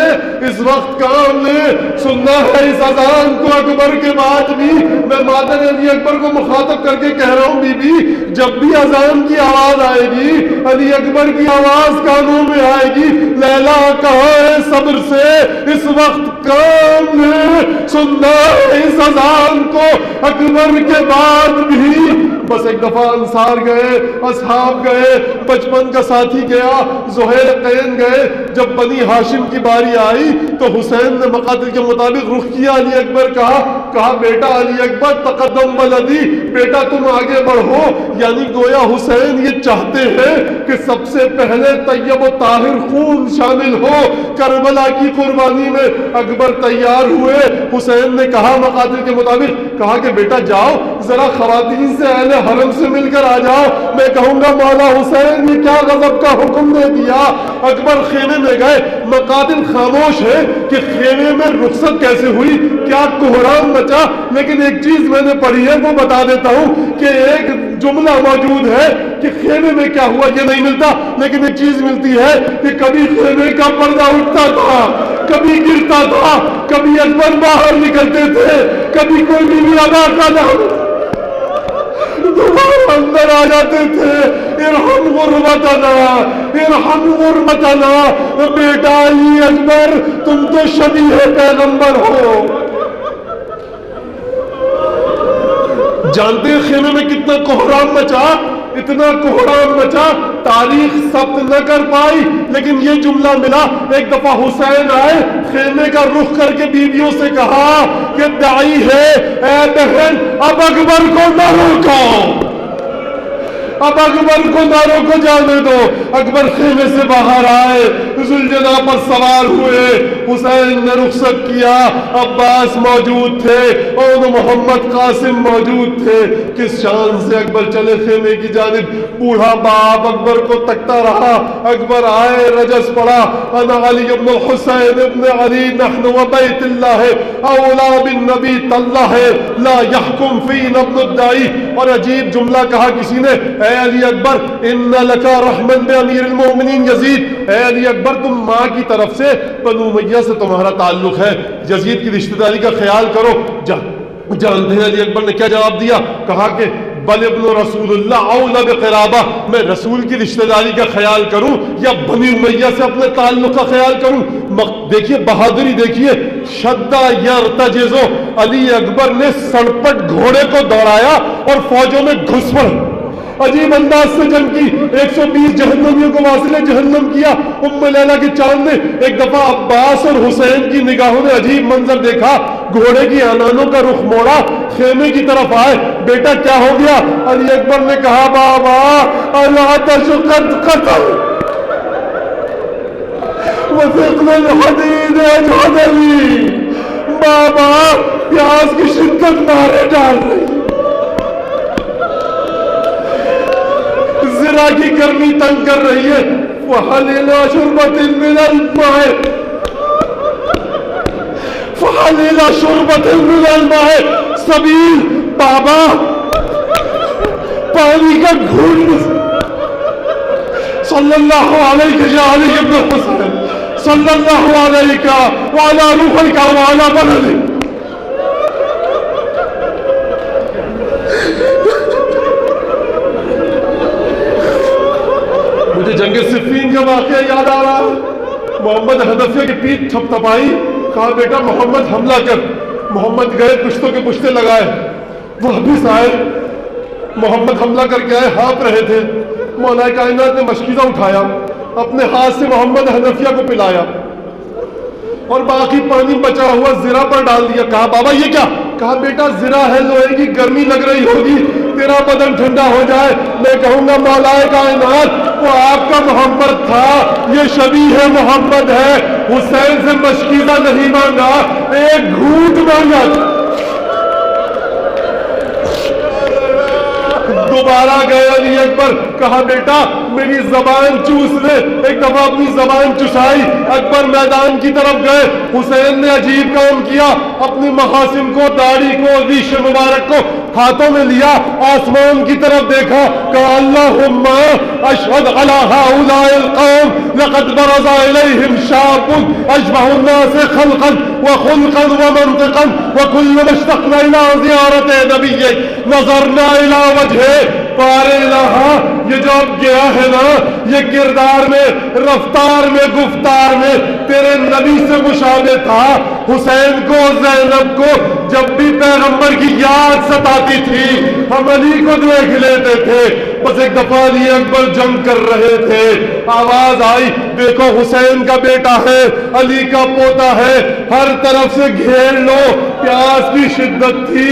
Speaker 2: اس وقت کام لے، سننا ہے اس اذان کو اکبر کے بعد بھی. میں مادر علی اکبر کو مخاطب کر کے کہہ رہا ہوں بی بی جب بھی اذان کی آواز آئے گی علی اکبر کی آواز کانوں میں آئے گی. لیلا کہاں ہے صبر سے اس وقت کام لے، سننا ہے اس اذان کو اکبر کے بعد بھی. بس ایک دفعہ انصار گئے، اصحاب گئے، بچپن کا ساتھی گیا، زہیر قین گئے. جب بنی ہاشم کی باری آئی تو حسین نے مقاتل کے مطابق رخ کیا علی اکبر کہا بیٹا علی اکبر تقدم ولدی، بیٹا تم آگے بڑھو. یعنی گویا حسین یہ چاہتے ہیں کہ سب سے پہلے طیب و طاہر خون شامل ہو کربلا کی قربانی میں. اکبر تیار ہوئے، حسین نے کہا مقاتل کے مطابق کہا کہ بیٹا جاؤ ذرا خواتین سے اہل حرم سے مل کر آ جاؤ. میں کہوں گا مولا حسین یہ کیا غضب کا حکم دے دیا. اکبر خیمے میں گئے، مقاتل خاموش ہے کہ خیمے میں رخصت کیسے ہوئی، کیا کوہرام مچا. لیکن ایک چیز میں نے پڑھی ہے وہ بتا دیتا ہوں کہ ایک جملہ موجود ہے کہ خیمے میں کیا ہوا یہ نہیں ملتا، لیکن ایک چیز ملتی ہے کہ کبھی خیمے کا پردہ اٹھتا تھا، کبھی گرتا تھا، کبھی اکبر باہر نکلتے تھے، کبھی کوئی بھی ادا کا نام دوبارہ اندر آ جاتے تھے، ارحم غربتنا ارحم غربتنا، بیٹا علی اکبر تم تو شبیہ پیغمبر ہو۔ جانتے ہیں خیمے میں کتنا کوہرام مچا، اتنا کوہرام مچا تاریخ ثبت نہ کر پائی، لیکن یہ جملہ ملا۔ ایک دفعہ حسین آئے، خیمے کا رخ کر کے بیویوں سے کہا کہ داعی ہے اے بہن، اب اکبر کو نہ روکو، اب اکبر کو نہ روکو، جانے دو۔ اکبر خیمے سے باہر آئے، ذوالجناح پر سوار ہوئے، حسین نے رخصت کیا، عباس موجود تھے اور محمد قاسم موجود تھے۔ کس شان سے اکبر چلے خیمے کی جانب، بوڑھا باپ اکبر کو تکتا رہا۔ اکبر آئے، رجس پڑا، انا علی ابن الحسین ابن علی نحن و بیت اللہ اولا بالنبی طلہ لا یحکم فینا ابن الدائی۔ اور عجیب جملہ کہا کسی نے، اے علی اکبر ان لکا رحمن بے امیر المومنین یزید، اے علی اکبر تم ماں کی طرف سے بنو امیہ سے تمہارا تعلق ہے، یزید کی رشتہ داری کا خیال کرو۔ جانتے ہیں علی اکبر نے کیا جواب دیا؟ کہا کہ بل ابن رسول اللہ اولا بقرابہ، میں رسول کی رشتہ داری کا خیال کروں یا بنی امیہ سے اپنے تعلق کا خیال کروں؟ دیکھیے بہادری، دیکھیے شدہ یرتجزو، علی اکبر نے سڑپٹ گھوڑے کو دوڑایا اور فوجوں میں گھس پڑے، عجیب انداز سے جنگ کی، 120 جہنمیوں کو واصل جہنم کیا۔ ام لیلہ کی چاند نے ایک دفعہ عباس اور حسین کی نگاہوں نے عجیب منظر دیکھا، گھوڑے کی آنانوں کا رخ موڑا، خیمے کی طرف آئے، بیٹا کیا ہو گیا؟ علی اکبر نے کہا بابا اللہ تشقد قتل وثقل الحدید اجحد علی، بابا پیاس کی شدت مارے ڈال رہی، زرا کی گرمی تنگ کر رہی ہے، وَحَلِلَا شُرْبَةٍ مِّنَ الْمَاءِ فَحَلِلَا شُرْبَةٍ مِّنَ الْمَاءِ سبیل، بابا پانی کا گھونٹ، صلی اللہ علیہ یا علی ابن حسین صلی اللہ علیہ وعلا روحک وعلا بلدک۔ مجھے جنگ صفین کا واقعہ یاد آ رہا، محمد حنفیہ کی پیٹھ تھپ تھپائی، کہا بیٹا محمد حملہ کر۔ محمد گئے، پشتوں کے پشتے لگائے، واپس آئے، محمد حملہ کر کے آئے، ہانپ رہے تھے، مولا کائنات نے مشکیزہ اٹھایا، اپنے ہاتھ سے محمد حنفیہ کو پلایا اور باقی پانی بچا ہوا زرہ پر ڈال دیا۔ کہا بابا یہ کیا؟ کہا بیٹا زرہ ہے، لوہے کی گرمی لگ رہی ہوگی، تیرا بدن ٹھنڈا ہو جائے، میں کہوں گا مولا کائنات وہ آپ کا محمد تھا، یہ شبیہ محمد ہے، حسین سے مشکیزہ نہیں مانگا، ایک گھونٹ مانگا۔ دوبارہ گئے علی اکبر، کہا بیٹا میری زبان چوس لے، ایک دفعہ اپنی زبان چسائی، اکبر میدان کی طرف گئے، حسین نے عجیب کام کیا، اپنی محاسن کو، داڑھی کو، ریش مبارک کو ہاتھوں میں لیا، آسمان کی طرف دیکھا، کہا اللہم اشہد علی ہؤلاء القوم لقد برز الیہم شاب اشبہ الناس خلقا وخلقا ومنطقا وكل اشتقنا الى زیارت نبیک نظرنا الى وجہ پار الہا۔ یہ جو اب گیا ہے نا، یہ کردار میں، رفتار میں، گفتار میں تیرے نبی سے مشابہ تھا۔ حسین کو، زینب کو جب بھی پیغمبر کی یاد ستاتی تھی ہم علی کو دیکھ لیتے تھے۔ بس ایک دفعہ علی اکبر جنگ کر رہے تھے، آواز آئی دیکھو حسین کا بیٹا ہے، علی کا پوتا ہے، ہر طرف سے گھیر لو۔ پیاس کی شدت تھی،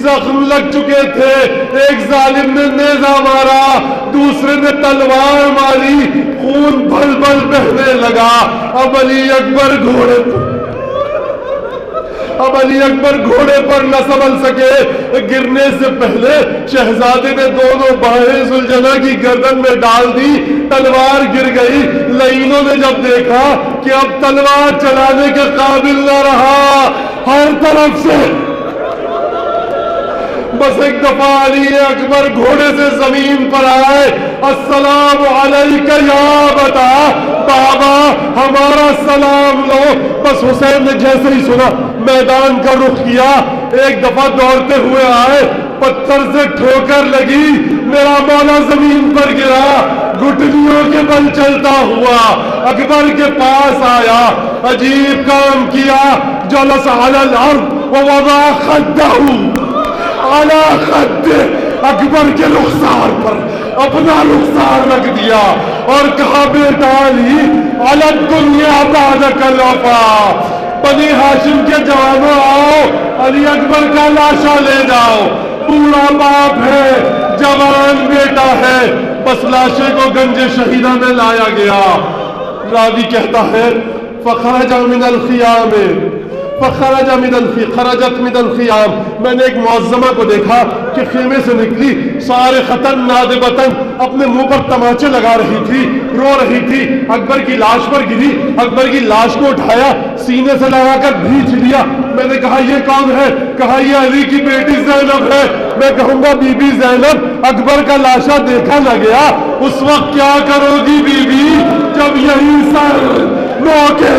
Speaker 2: زخم لگ چکے تھے، ایک ظالم نے نیزہ مارا، دوسرے نے تلوار ماری، خون بھل بھل بہنے لگا۔ اب علی اکبر گھوڑے پر نہ سنبھل سکے، گرنے سے پہلے شہزادے نے دونوں باہیں ذوالجناح کی گردن میں ڈال دی، تلوار گر گئی۔ لعینوں نے جب دیکھا کہ اب تلوار چلانے کے قابل نہ رہا، ہر طرف سے بس ایک دفعہ علی اکبر گھوڑے سے زمین پر آئے، السلام علیکہ یا بتا، بابا ہمارا سلام لو۔ بس حسین نے جیسے ہی سنا میدان کا رخ کیا، ایک دفعہ دوڑتے ہوئے آئے، پتھر سے ٹھوکر لگی، میرا مولا زمین پر گرا، گھٹنیوں کے بل چلتا ہوا اکبر کے پاس آیا، عجیب کام کیا، جلس علی الارض ووضع خدہ علی خدہ، اکبر کے رخسار پر اپنا رخسار رکھ دیا اور کہا بیٹا علی علی الدنیا بعدک الوفا، بنی ہاشم کے جوانوں آؤ، علی اکبر کا لاشا لے جاؤ، بوڑھا باپ ہے، جوان بیٹا ہے، بس لاشے کو گنج شہیدہ میں لایا گیا۔ راوی کہتا ہے فخرج من الخیام، خرجت من الخیام، میں نے ایک معظمہ کو دیکھا کہ خیمے سے نکلی، سارے خطن نادبتن اپنے منہ پر تماچے لگا رہی تھی، رو رہی تھی، اکبر کی لاش پر گری، اکبر کی لاش کو اٹھایا، سینے سے لگا کر بھیج لیا۔ میں نے کہا یہ کون ہے؟ کہا یہ علی کی بیٹی زینب ہے۔ میں کہوں گا بی بی زینب، اکبر کا لاشا دیکھا نہ گیا، اس وقت کیا کرو گی بی بی جب یہی سر موقع